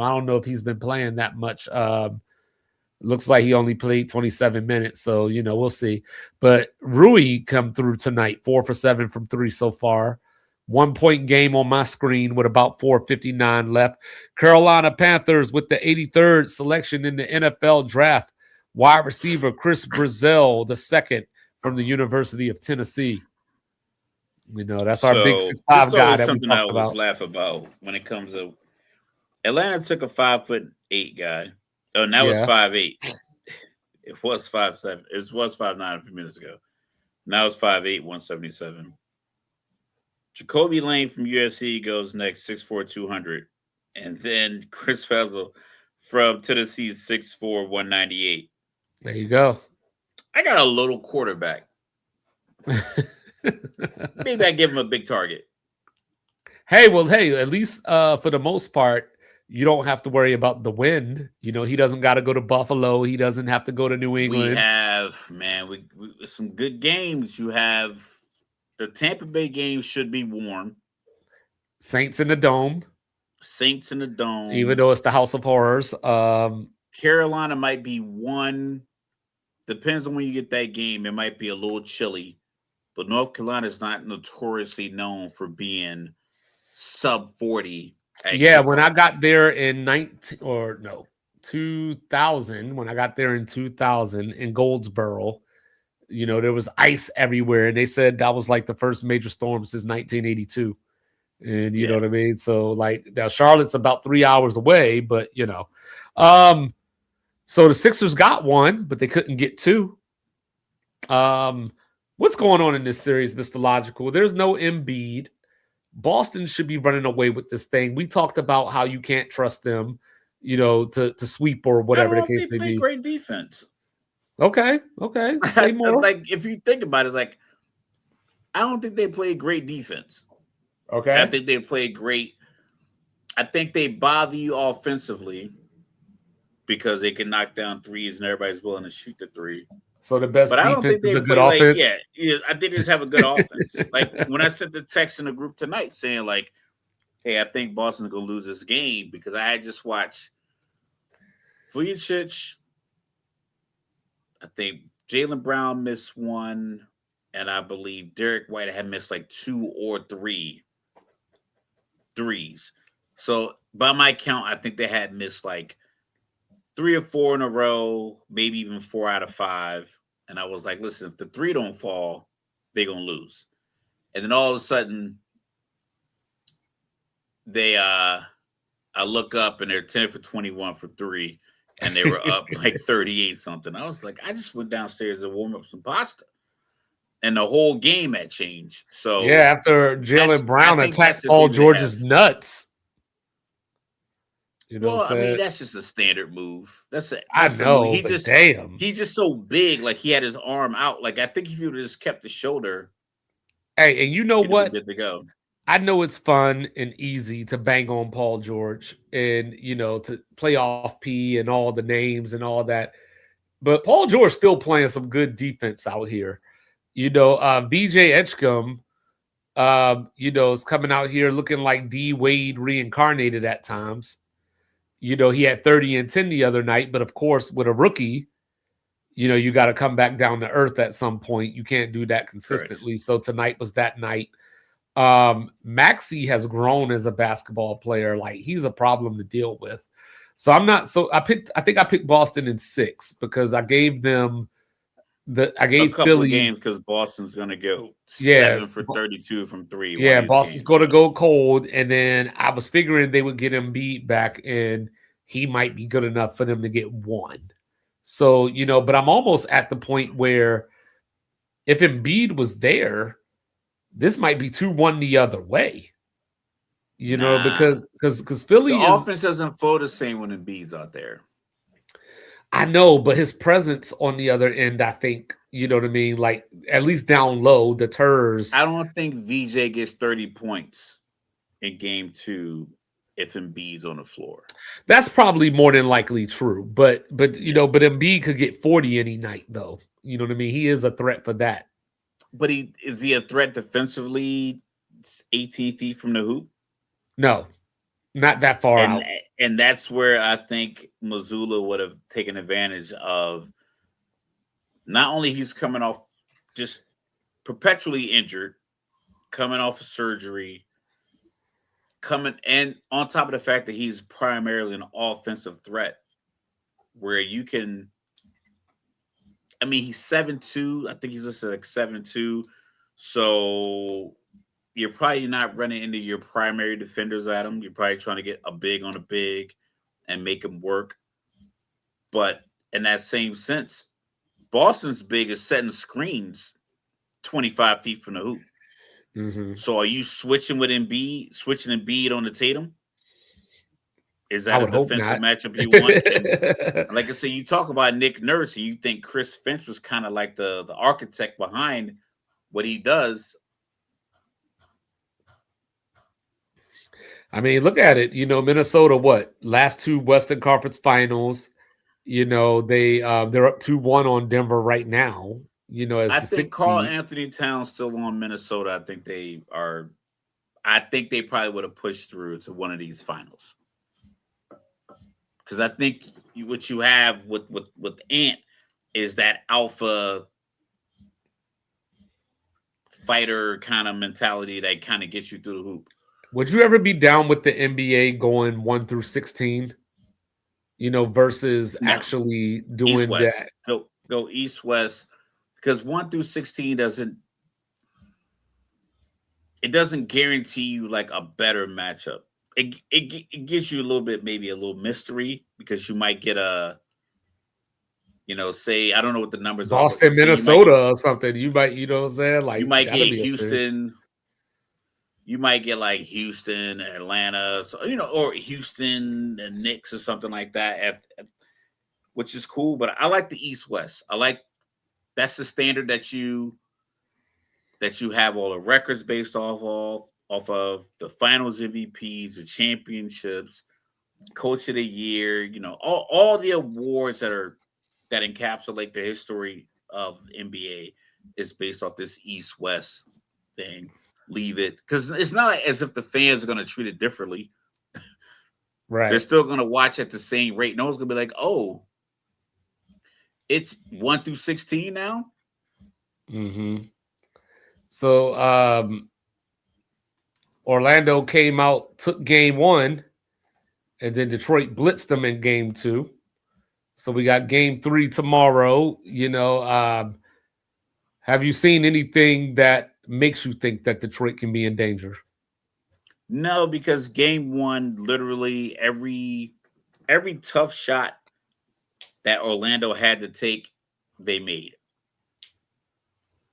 don't know if he's been playing that much. Looks like he only played 27 minutes. So, we'll see. But Rui come through tonight, 4 for 7 from 3 so far. 1-point game on my screen with about 4:59 left. Carolina Panthers with the 83rd selection in the NFL draft. Wide receiver Chris Brazil, the second from the University of Tennessee. That's our big 6'5" guy that we something I talked always about. laugh about when it comes to Atlanta took a 5'8" guy. Oh, and that was 5'8". It was 5'7". It was 5'9" a few minutes ago. Now it's 5'8", 177. Jacoby Lane from USC goes next, 6'4", 200. And then Chris Fezzle from Tennessee, 6'4", 198. There you go. I got a little quarterback. Maybe I give him a big target. Hey, at least for the most part, you don't have to worry about the wind. He doesn't got to go to Buffalo. He doesn't have to go to New England. We have, we some good games. You have the Tampa Bay game should be warm. Saints in the Dome. Even though it's the House of Horrors. Carolina might be one. Depends on when you get that game. It might be a little chilly. But North Carolina is not notoriously known for being sub 40. Yeah, when I got there in 2000, when I got there in 2000 in Goldsboro, there was ice everywhere. And they said that was like the first major storm since 1982. And you know what I mean? So like now Charlotte's about 3 hours away, but so the Sixers got one, but they couldn't get two. What's going on in this series, Mr. Logical? There's no Embiid. Boston should be running away with this thing. We talked about how you can't trust them, to sweep or whatever the case may be. Great defense. Okay. Say more. Like if you think about it, like I don't think they play great defense. Okay. I think they play great. I think they bother you offensively because they can knock down threes and everybody's willing to shoot the three. So the best defense is a good offense? I think they just have a good offense. Like when I sent the text in the group tonight saying like, hey, I think Boston's going to lose this game because I had just watched Vujicic. I think Jaylen Brown missed one, and I believe Derek White had missed like 2 or 3 threes. So by my count, I think they had missed like 3 or 4 in a row, maybe even 4 out of 5. And I was like, listen, if the 3 don't fall, they're going to lose. And then all of a sudden, I look up and they're 10 for 21 for 3. And they were up like 38 something. I was like, I just went downstairs to warm up some pasta. And the whole game had changed. So yeah, after Jaylen Brown attacked Paul George's nuts. That's just a standard move. I know. Damn. He's just so big. Like he had his arm out. Like I think if he would have just kept the shoulder. Hey, and you know what? Good to go. I know it's fun and easy to bang on Paul George and to play off P and all the names and all that. But Paul George still playing some good defense out here. VJ Edgecombe, is coming out here looking like D Wade reincarnated at times. He had 30 and 10 the other night, but of course, with a rookie, you got to come back down to earth at some point. You can't do that consistently. Right. So tonight was that night. Maxey has grown as a basketball player. Like he's a problem to deal with. So I think I picked Boston in 6 because I gave them a couple Philly of games because Boston's going to go 7 for 32 from 3. Yeah, Boston's going to go cold. And then I was figuring they would get Embiid back and he might be good enough for them to get 1. So, but I'm almost at the point where if Embiid was there, this might be 2-1 the other way. You know, Nah, because the Philly is, offense doesn't flow the same when Embiid's out there. I know, but his presence on the other end, I think, you know what I mean, like at least down low, deters. I don't think VJ gets 30 points in game 2 if Embiid's on the floor. That's probably more than likely true. But you Yeah. know, but Embiid could get 40 any night though. You know what I mean? He is a threat for that. But is he a threat defensively 18 feet from the hoop? No, not that far And out. and that's where I think Missoula would have taken advantage of. Not only he's coming off just perpetually injured, coming off of surgery, coming and on top of the fact that he's primarily an offensive threat, where you can. I mean, he's 7'2". I think he's just like 7'2". So you're probably not running into your primary defenders at him. You're probably trying to get a big on a big and make him work. But in that same sense, Boston's big is setting screens 25 feet from the hoop. Mm-hmm. So are you switching with Embiid, switching Embiid on the Tatum? Is I that a would hope defensive not. matchup you want? And like I said, you talk about Nick Nurse, and you think Chris Finch was kind of like the architect behind what he does. I mean, look at it. You know, Minnesota, what last two Western Conference Finals. You know, they're up 2-1 on Denver right now. You know, as I the think sixth Carl seed. Anthony Towns still on Minnesota. I think they are. I think they probably would have pushed through to one of these finals because I think what you have with Ant is that alpha fighter kind of mentality that kind of gets you through the hoop. Would you ever be down with the NBA going 1 through 16? You know, versus No, actually East doing West. that. Go East West because 1 through 16 doesn't guarantee you like a better matchup. It gives you a little bit maybe a little mystery because you might get a say I don't know what the numbers are, but Boston, say Minnesota, or something. You might, you know what I'm saying? you Like might that'll get be a series. Houston, you might get like Houston, Atlanta, so, or Houston and Knicks or something like that, which is cool. But I like the East West. I like that's the standard that you have all the records based off of the Finals MVPs, the championships, Coach of the Year. All the awards that encapsulate the history of the NBA is based off this East West thing. Leave it because it's not as if the fans are going to treat it differently. They're Right. still going to watch at the same rate. No one's going to be like, "Oh, it's 1 through 16 now." Mm-hmm. So Orlando came out, took game 1, and then Detroit blitzed them in game 2. So we got game 3 tomorrow. You know, have you seen anything that makes you think that Detroit can be in danger? No, because game 1, literally every tough shot that Orlando had to take, they made.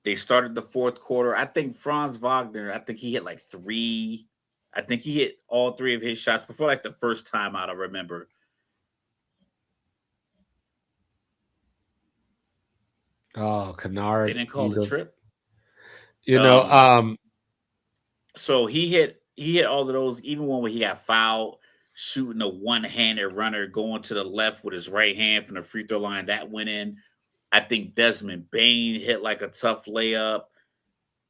They started the fourth quarter. I think Franz Wagner, I think he hit like 3. I think he hit all 3 of his shots before like the first time out, I remember. Oh, They Kennard, didn't call he the does. trip. You know, Um, so he hit all of those, even when he got fouled, shooting a one-handed runner, going to the left with his right hand from the free throw line. That went in. I think Desmond Bain hit like a tough layup.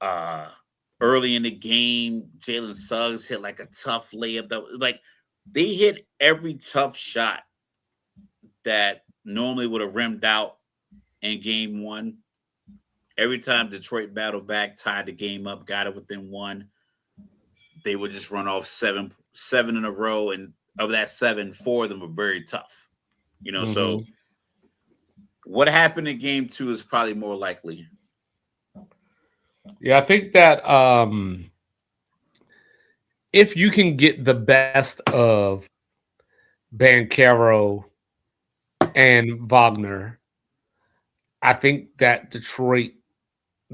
Uh Early in the game, Jalen Suggs hit like a tough layup. That was like they hit every tough shot that normally would have rimmed out in game 1. Every time Detroit battled back, tied the game up, got it within 1, they would just run off seven in a row, and of that 7, 4 of them were very tough. So mhm. what happened in game 2 is probably more likely. Yeah, I think that if you can get the best of Bancaro and Wagner, I think that Detroit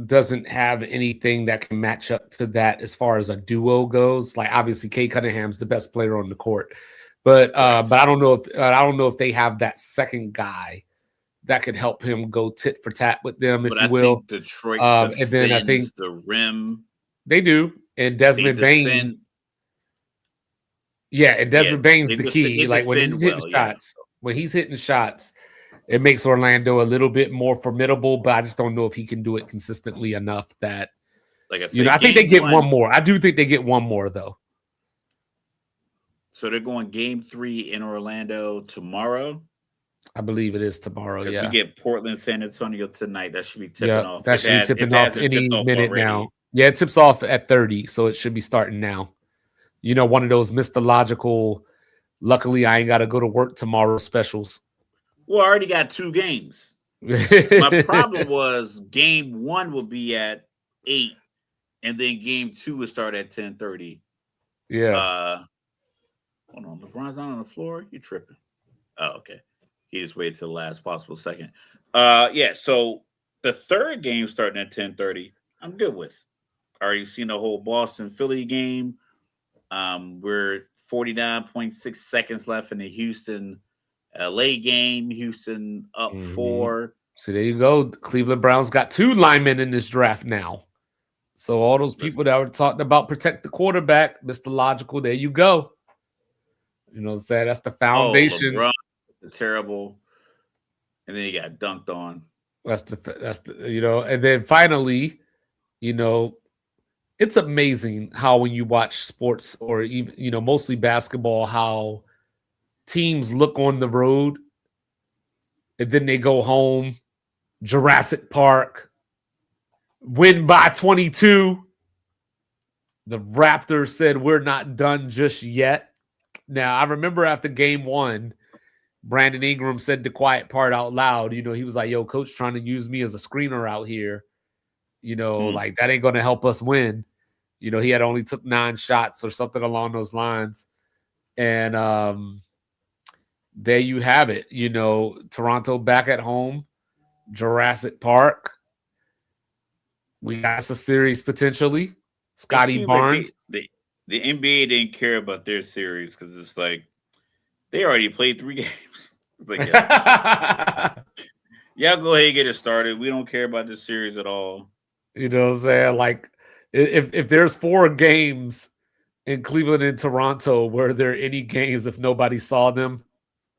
doesn't have anything that can match up to that as far as a duo goes. Like obviously, Kay Cunningham's the best player on the court, but I don't know if they have that second guy that could help him go tit for tat with them, if But you I will. think Detroit And then I think defends the rim. they do, and They Desmond Bain. defend. Yeah, and Desmond Bain's the key. They Like when he's hitting well, shots, it makes Orlando a little bit more formidable. But I just don't know if he can do it consistently enough. That like I said, I think they get one more. I do think they get one more though. So they're going game 3 in Orlando tomorrow. I believe it is tomorrow. Yeah, we get Portland, San Antonio tonight. That should be tipping off. That should be tipping off any minute now. Yeah, it tips off at 30, so it should be starting now. You know, one of those mythological, luckily I ain't got to go to work tomorrow specials. Well, I already got 2 games. My problem was game 1 will be at 8, and then game 2 will start at 10:30. Yeah. Hold on. LeBron's not on the floor? You tripping. Oh, okay. He just waited till the last possible second. Yeah, so the third game starting at 10:30, I'm good with. Already seen the whole Boston-Philly game. We're 49.6 seconds left in the Houston-LA game. Houston up 4. So there you go. The Cleveland Browns got 2 linemen in this draft now. So all those people that were talking about protect the quarterback, Mr. Logical, there you go. You know what I'm saying? That's the foundation. LeBron, terrible. And then he got dunked on. That's the and then finally, it's amazing how when you watch sports or even, mostly basketball, how teams look on the road and then they go home, Jurassic Park, win by 22. The Raptors said, we're not done just yet. Now, I remember after game 1, Brandon Ingram said the quiet part out loud. He was like, yo, coach trying to use me as a screener out here. Like that ain't going to help us win. He had only took 9 shots or something along those lines. And there you have it. Toronto back at home, Jurassic Park. We got a series potentially. Scotty Barnes. Like the NBA didn't care about their series because it's like they already played 3 games. It's like, y'all go ahead and get it started. We don't care about this series at all. You know what I'm saying? Like, if there's 4 games in Cleveland and Toronto, were there any games if nobody saw them?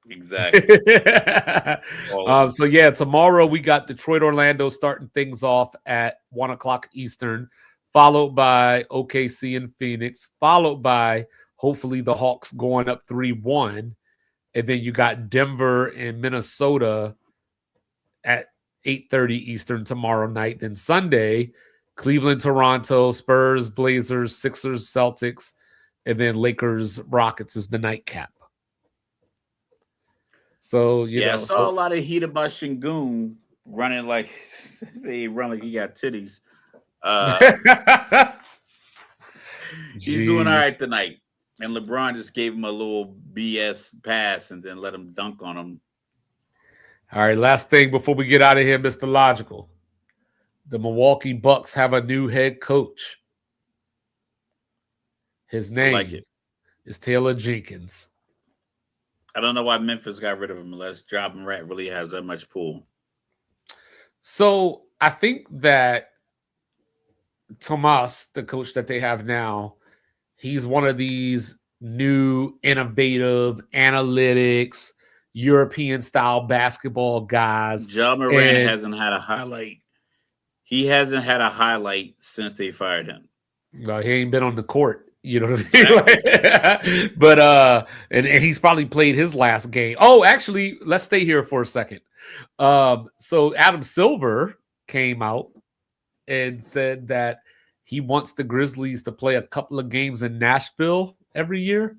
Exactly. So yeah, tomorrow we got Detroit, Orlando starting things off at 1:00 Eastern, followed by OKC and Phoenix, followed by hopefully the Hawks going up 3-1, and then you got Denver and Minnesota at 8:30 Eastern tomorrow night. Then Sunday, Cleveland, Toronto, Spurs, Blazers, Sixers, Celtics, and then Lakers, Rockets is the nightcap. So, I saw a lot of heat about Şengün running like he run like he got titties. He's doing all right tonight. And LeBron just gave him a little BS pass and then let him dunk on him. All right, last thing before we get out of here, Mr. Logical. The Milwaukee Bucks have a new head coach. His name is Taylor Jenkins. I don't know why Memphis got rid of him unless Ja Morant really has that much pull. So I think that Tomas, the coach that they have now, he's one of these new, innovative, analytics, European-style basketball guys. Ja Morant hasn't had a highlight. He hasn't had a highlight since they fired him. No, he ain't been on the court. You know what I mean? But and he's probably played his last game. Oh, actually, let's stay here for a second. So Adam Silver came out and said that he wants the Grizzlies to play a couple of games in Nashville every year.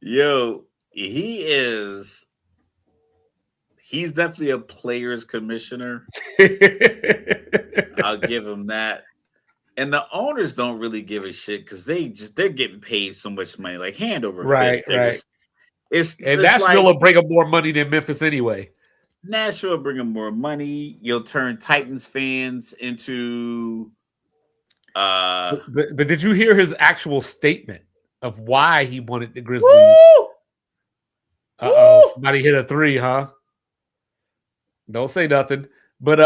Yo, he's definitely a players commissioner. I'll give him that. And the owners don't really give a shit because they're getting paid so much money, like hand over fist. Right. It's Nashville will bring up more money than Memphis anyway. Nashville will bring them more money. You'll turn Titans fans into But did you hear his actual statement of why he wanted the Grizzlies? Woo! Uh-oh, somebody hit a 3, huh? Don't say nothing. But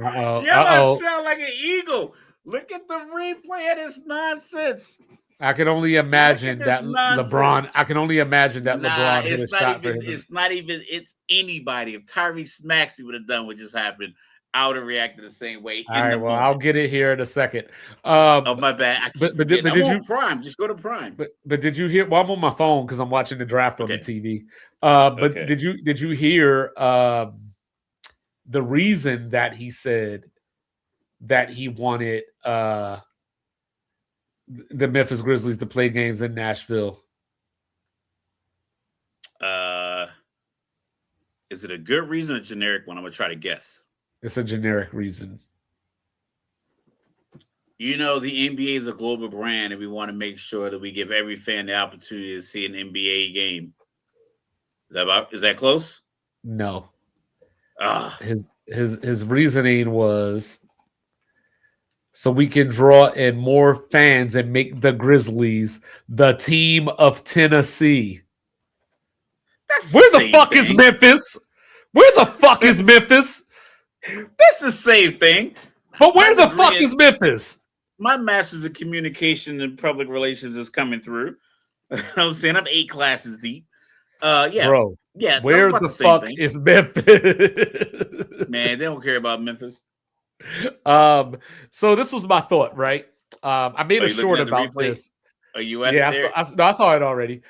Y'all sound like an eagle. Look at the replay of this nonsense. I can only imagine that nonsense. LeBron. I can only imagine that LeBron hit a shot for him. It's not even. It's anybody. If Tyrese Maxey would have done what just happened, I would have reacted the same way. All right. Well, I'll get it here in a second. Oh my bad. But did you Prime? Just go to Prime. But did you hear? Well, I'm on my phone because I'm watching the draft on the TV. But did you hear the reason that he said that he wanted the Memphis Grizzlies to play games in Nashville? Is it a good reason or a generic one? I'm gonna try to guess. It's a generic reason. You know, the NBA is a global brand, and we want to make sure that we give every fan the opportunity to see an NBA game. Is that close? No. His reasoning was so we can draw in more fans and make the Grizzlies the team of Tennessee. Where the fuck is Memphis? Where the fuck is Memphis? That's the same thing. But where the fuck is Memphis? My master's of communication and public relations is coming through. I'm saying I'm 8 classes deep. Yeah, bro. Yeah, where the fuck is Memphis? Man, they don't care about Memphis. So this was my thought, right? I made a short about this. Are you at it? I saw it already.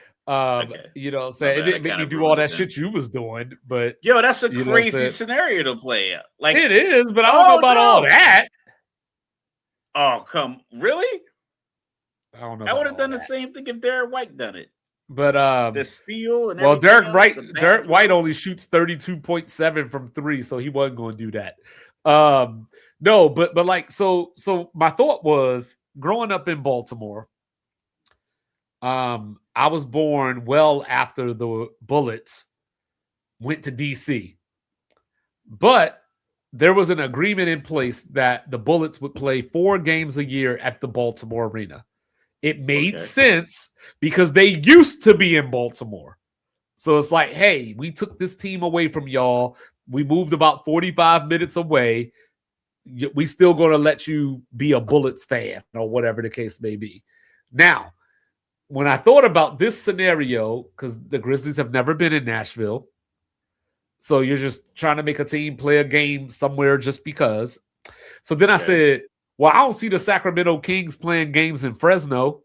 You know, it didn't make me do all that shit you was doing, but yo, that's a crazy scenario to play out. Like it is, but I don't know about all that. Oh, really? I don't know. I would have done the same thing if Derek White done it. But the steal and Derek White only shoots 32.7 from 3, so he wasn't going to do that. No, but like so my thought was growing up in Baltimore. I was born well after the Bullets went to DC. But there was an agreement in place that the Bullets would play 4 games a year at the Baltimore Arena. It made sense because they used to be in Baltimore. So it's like, hey, we took this team away from y'all. We moved about 45 minutes away. We still going to let you be a Bullets fan or whatever the case may be. Now, when I thought about this scenario, because the Grizzlies have never been in Nashville, so you're just trying to make a team play a game somewhere just because. So then I said, well, I don't see the Sacramento Kings playing games in Fresno.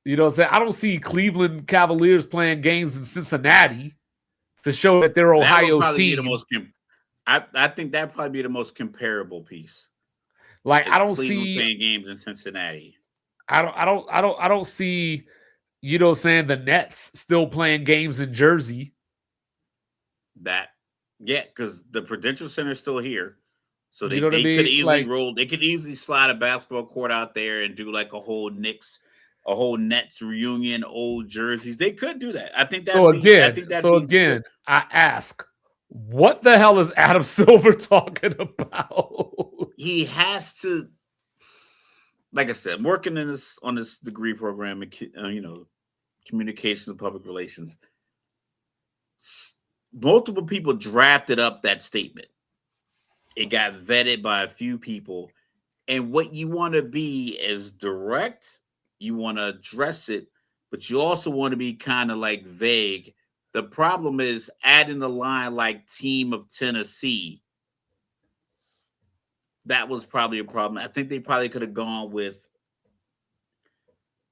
You know what I'm saying? I don't see Cleveland Cavaliers playing games in Cincinnati to show that they're Ohio's team. I think that'd probably be the most comparable piece. Like I don't Cleveland see playing games in Cincinnati. I don't see, you know, saying the Nets still playing games in Jersey. Because the Prudential Center is still here. So they, you know they could easily roll. They could easily slide a basketball court out there and do like a whole Knicks, a whole Nets reunion, old jerseys. They could do that. I think that. Again, I ask, what the hell is Adam Silver talking about? He has to. Like I said, I'm working on this degree program, communications and public relations. Multiple people drafted up that statement. It got vetted by a few people. And what you want to be is direct. You want to address it, but you also want to be kind of like vague. The problem is adding the line like team of Tennessee. That was probably a problem. I think they probably could have gone with,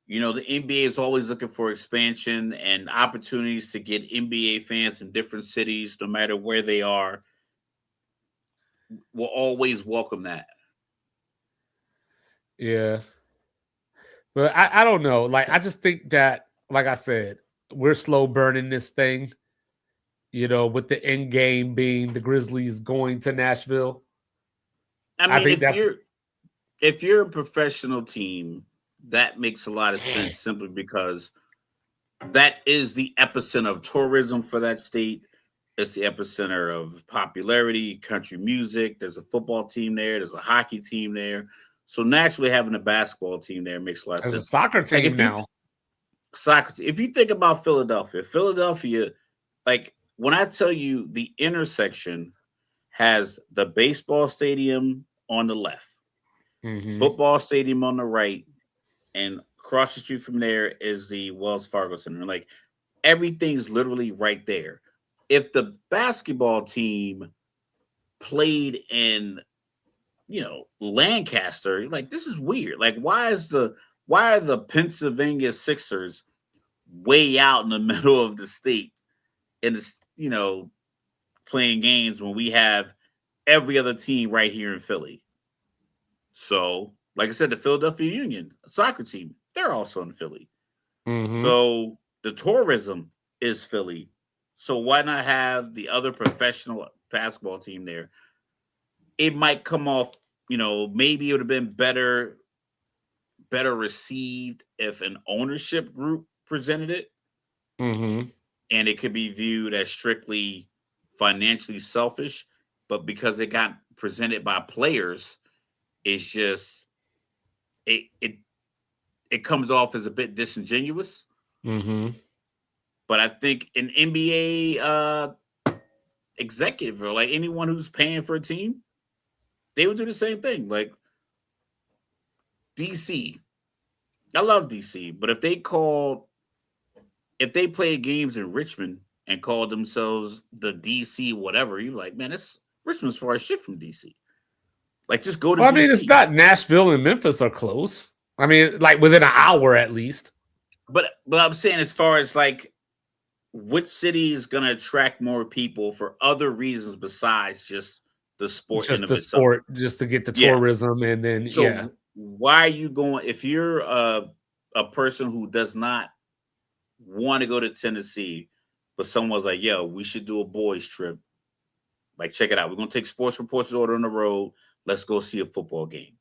the NBA is always looking for expansion and opportunities to get NBA fans in different cities, no matter where they are. We'll always welcome that. Yeah. But I don't know. Like, I just think that, like I said, we're slow burning this thing, with the end game being the Grizzlies going to Nashville. I mean, if you're a professional team, that makes a lot of sense simply because that is the epicenter of tourism for that state. It's the epicenter of popularity, country music. There's a football team there. There's a hockey team there. So naturally, having a basketball team there makes a lot of There's a sense. soccer Like team now. if you think about Philadelphia, like when I tell you the intersection has the baseball stadium on the left, football stadium on the right, and across the street from there is the Wells Fargo Center. Like everything's literally right there. If the basketball team played in, Lancaster, like this is weird. Like why are the Pennsylvania Sixers way out in the middle of the state and it's, playing games when we have every other team right here in Philly? So, like I said, the Philadelphia Union, a soccer team, they're also in Philly. So the tourism is Philly. So why not have the other professional basketball team there? It might come off, maybe it would have been better received if an ownership group presented it. And it could be viewed as strictly financially selfish. But because it got presented by players, it's just it comes off as a bit disingenuous. But I think an NBA executive or like anyone who's paying for a team, they would do the same thing. Like DC, I love DC, but if they played games in Richmond and called themselves the DC whatever, you're like, man, that's Richmond's far as shit from DC. Like, just go to DC. I mean, it's not Nashville and Memphis are close. I mean, like within an hour at least. But I'm saying as far as like which city is going to attract more people for other reasons besides just the sport, just the sport, just to get the tourism, and then why are you going if you're a person who does not want to go to Tennessee, but someone's like, yo, we should do a boys trip. Like, check it out. We're going to take Sports Reports Order on the road. Let's go see a football game.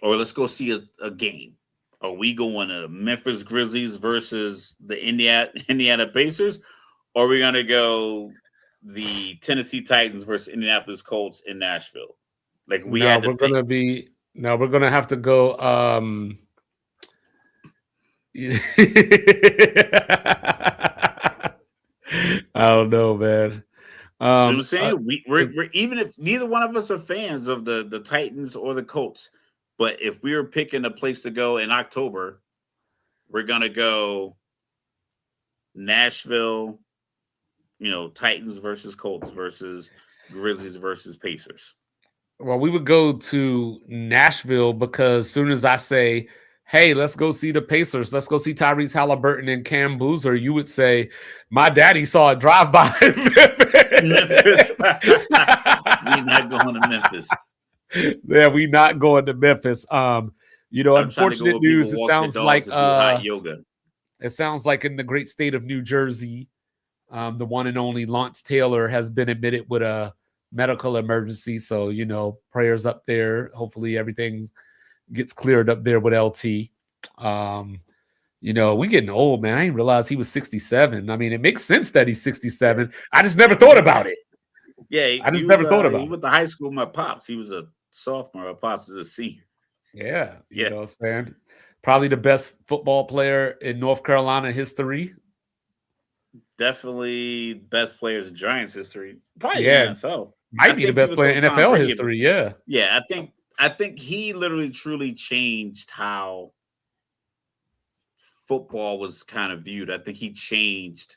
Or let's go see a game. Are we going to Memphis Grizzlies versus the Indiana Pacers? Or are we going to go the Tennessee Titans versus Indianapolis Colts in Nashville? Like we're going to have to go. I don't know, man. So I'm saying we're even if neither one of us are fans of the Titans or the Colts, but if we were picking a place to go in October, we're gonna go Nashville, Titans versus Colts versus Grizzlies versus Pacers. Well, we would go to Nashville because as soon as I say, hey, let's go see the Pacers, let's go see Tyrese Halliburton and Cam Boozer, you would say, my daddy saw a drive-by in Memphis. We're not going to Memphis. Yeah, we're not going to Memphis. Unfortunate news. It sounds like hot yoga. It sounds like in the great state of New Jersey, the one and only Lance Taylor has been admitted with a medical emergency. So, prayers up there. Hopefully everything gets cleared up there with LT. We getting old, man. I didn't realize he was 67. I mean, it makes sense that he's 67. I just never thought about it. Yeah, I just never thought about it. He went to high school with my pops. He was a sophomore. My pops was a senior. Yeah. You know what I'm saying? Probably the best football player in North Carolina history. Definitely best players in Giants history. Probably in NFL. Might be the best player in NFL history, yeah. Yeah, I think he literally truly changed how football was kind of viewed. I think he changed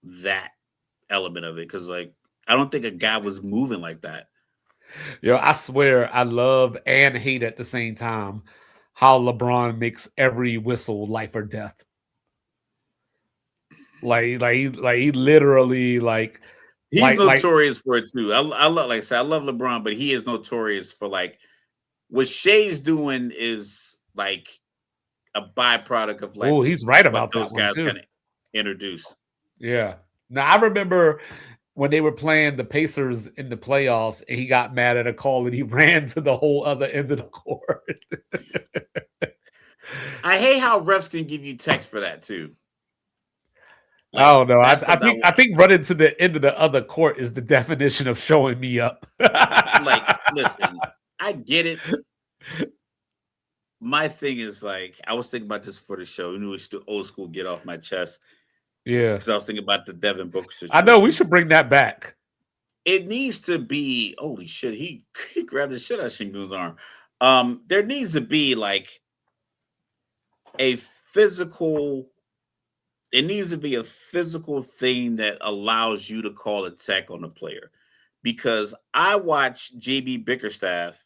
that element of it because, like, I don't think a guy was moving like that. I swear I love and hate at the same time how LeBron makes every whistle life or death. Like he literally like he's notorious for it too. I love, like I said, I love LeBron, but he is notorious for like what Shea's doing is like a byproduct of like. Oh, he's right about those that guys too. Kind of introduced. Yeah. Now I remember when they were playing the Pacers in the playoffs, and he got mad at a call and he ran to the whole other end of the court. I hate how refs can give you text for that too. Like, I don't know. I think running to the end of the other court is the definition of showing me up. Like, listen, I get it. My thing is, like, I was thinking about this for the show. You know, it's the old school get off my chest. Yeah. Because I was thinking about the Devin Booker situation. I know we should bring that back. It needs to be, holy shit, he grabbed the shit out of Shingun's arm. There needs to be like it needs to be a physical thing that allows you to call a tech on a player. Because I watched JB Bickerstaff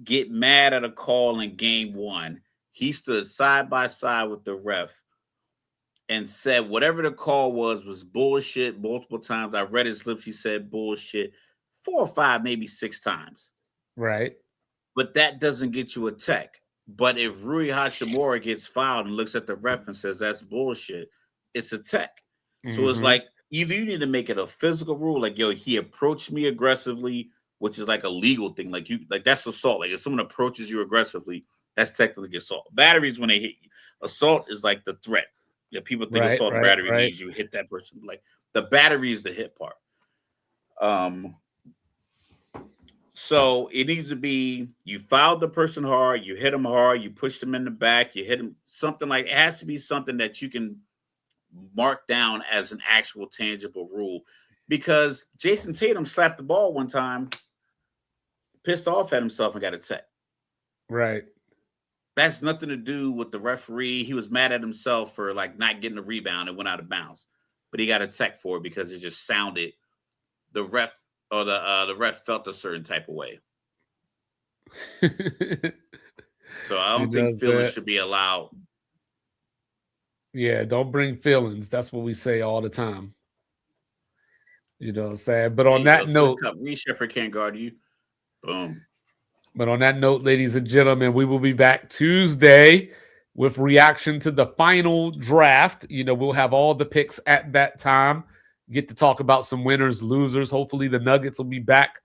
get mad at a call in game 1. He stood side by side with the ref and said whatever the call was bullshit multiple times. I read his lips. He said bullshit 4 or 5, maybe 6 times. Right. But that doesn't get you a tech. But if Rui Hachimura gets fouled and looks at the ref and says that's bullshit, it's a tech. Mm-hmm. So it's like either you need to make it a physical rule, like, yo, he approached me aggressively, which is like a legal thing. Like that's assault. Like if someone approaches you aggressively, that's technically assault. Batteries when they hit you. Assault is like the threat. Yeah, people think assault and battery means you hit that person. Like the battery is the hit part. So it needs to be you fouled the person hard, you hit them hard, you pushed them in the back, you hit them something like it has to be something that you can mark down as an actual tangible rule. Because Jason Tatum slapped the ball one time, pissed off at himself and got a tech. Right. That's nothing to do with the referee. He was mad at himself for like not getting a rebound and went out of bounds, but he got a tech for it because it just sounded the ref or the ref felt a certain type of way. So I don't think feelings should be allowed. Yeah, don't bring feelings. That's what we say all the time. You know what I'm saying? But on that note, Reed Shepherd can't guard you. Boom. But on that note, ladies and gentlemen, we will be back Tuesday with reaction to the final draft. You know, we'll have all the picks at that time. Get to talk about some winners, losers. Hopefully the Nuggets will be back,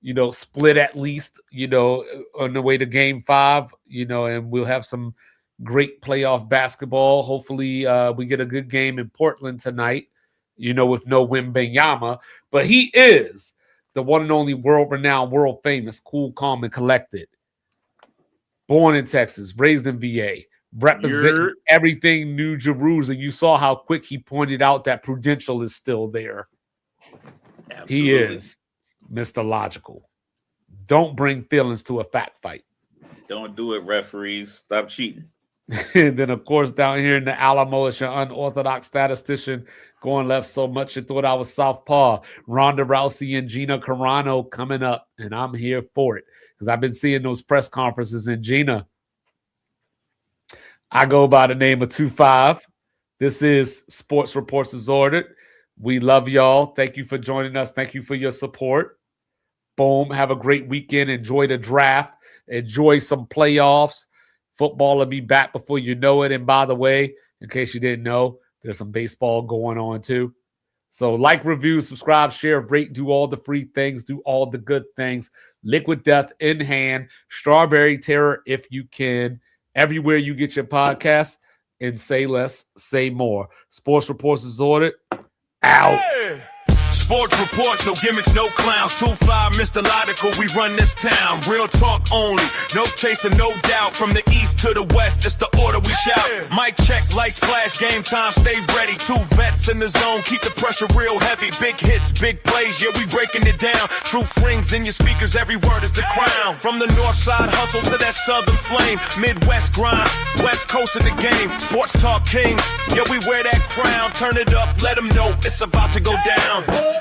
you know, split at least, you know, on the way to game 5, you know, and we'll have some great playoff basketball. Hopefully we get a good game in Portland tonight, you know, with no Wembanyama. But he is the one and only world-renowned, world-famous, cool, calm, and collected. Born in Texas, raised in VA, representing everything New Jerusalem. You saw how quick he pointed out that Prudential is still there. Absolutely. He is Mr. Logical. Don't bring feelings to a fact fight. Don't do it, referees. Stop cheating. And then, of course, down here in the Alamo, it's your unorthodox statistician going left so much you thought I was southpaw. Ronda Rousey and Gina Carano coming up, and I'm here for it because I've been seeing those press conferences. And Gina, I go by the name of 25. This is Sports Reports as Ordered. We love y'all. Thank you for joining us. Thank you for your support. Boom. Have a great weekend. Enjoy the draft. Enjoy some playoffs. Football will be back before you know it. And by the way, in case you didn't know, there's some baseball going on too. So like, review, subscribe, share, rate, do all the free things, do all the good things. Liquid Death in hand, Strawberry Terror if you can. Everywhere you get your podcasts, and say less, say more. Sports Reports is ordered. Out. Hey! Sports reports, no gimmicks, no clowns. 2-5, Mr. Logical, we run this town. Real talk only, no chasing, no doubt. From the east to the west, it's the order we shout. Mic check, lights flash, game time, stay ready. 2 vets in the zone, keep the pressure real heavy. Big hits, big plays, yeah, we breaking it down. Truth rings in your speakers, every word is the crown. From the north side hustle to that southern flame. Midwest grind, west coast of the game. Sports talk kings, yeah, we wear that crown. Turn it up, let them know it's about to go down.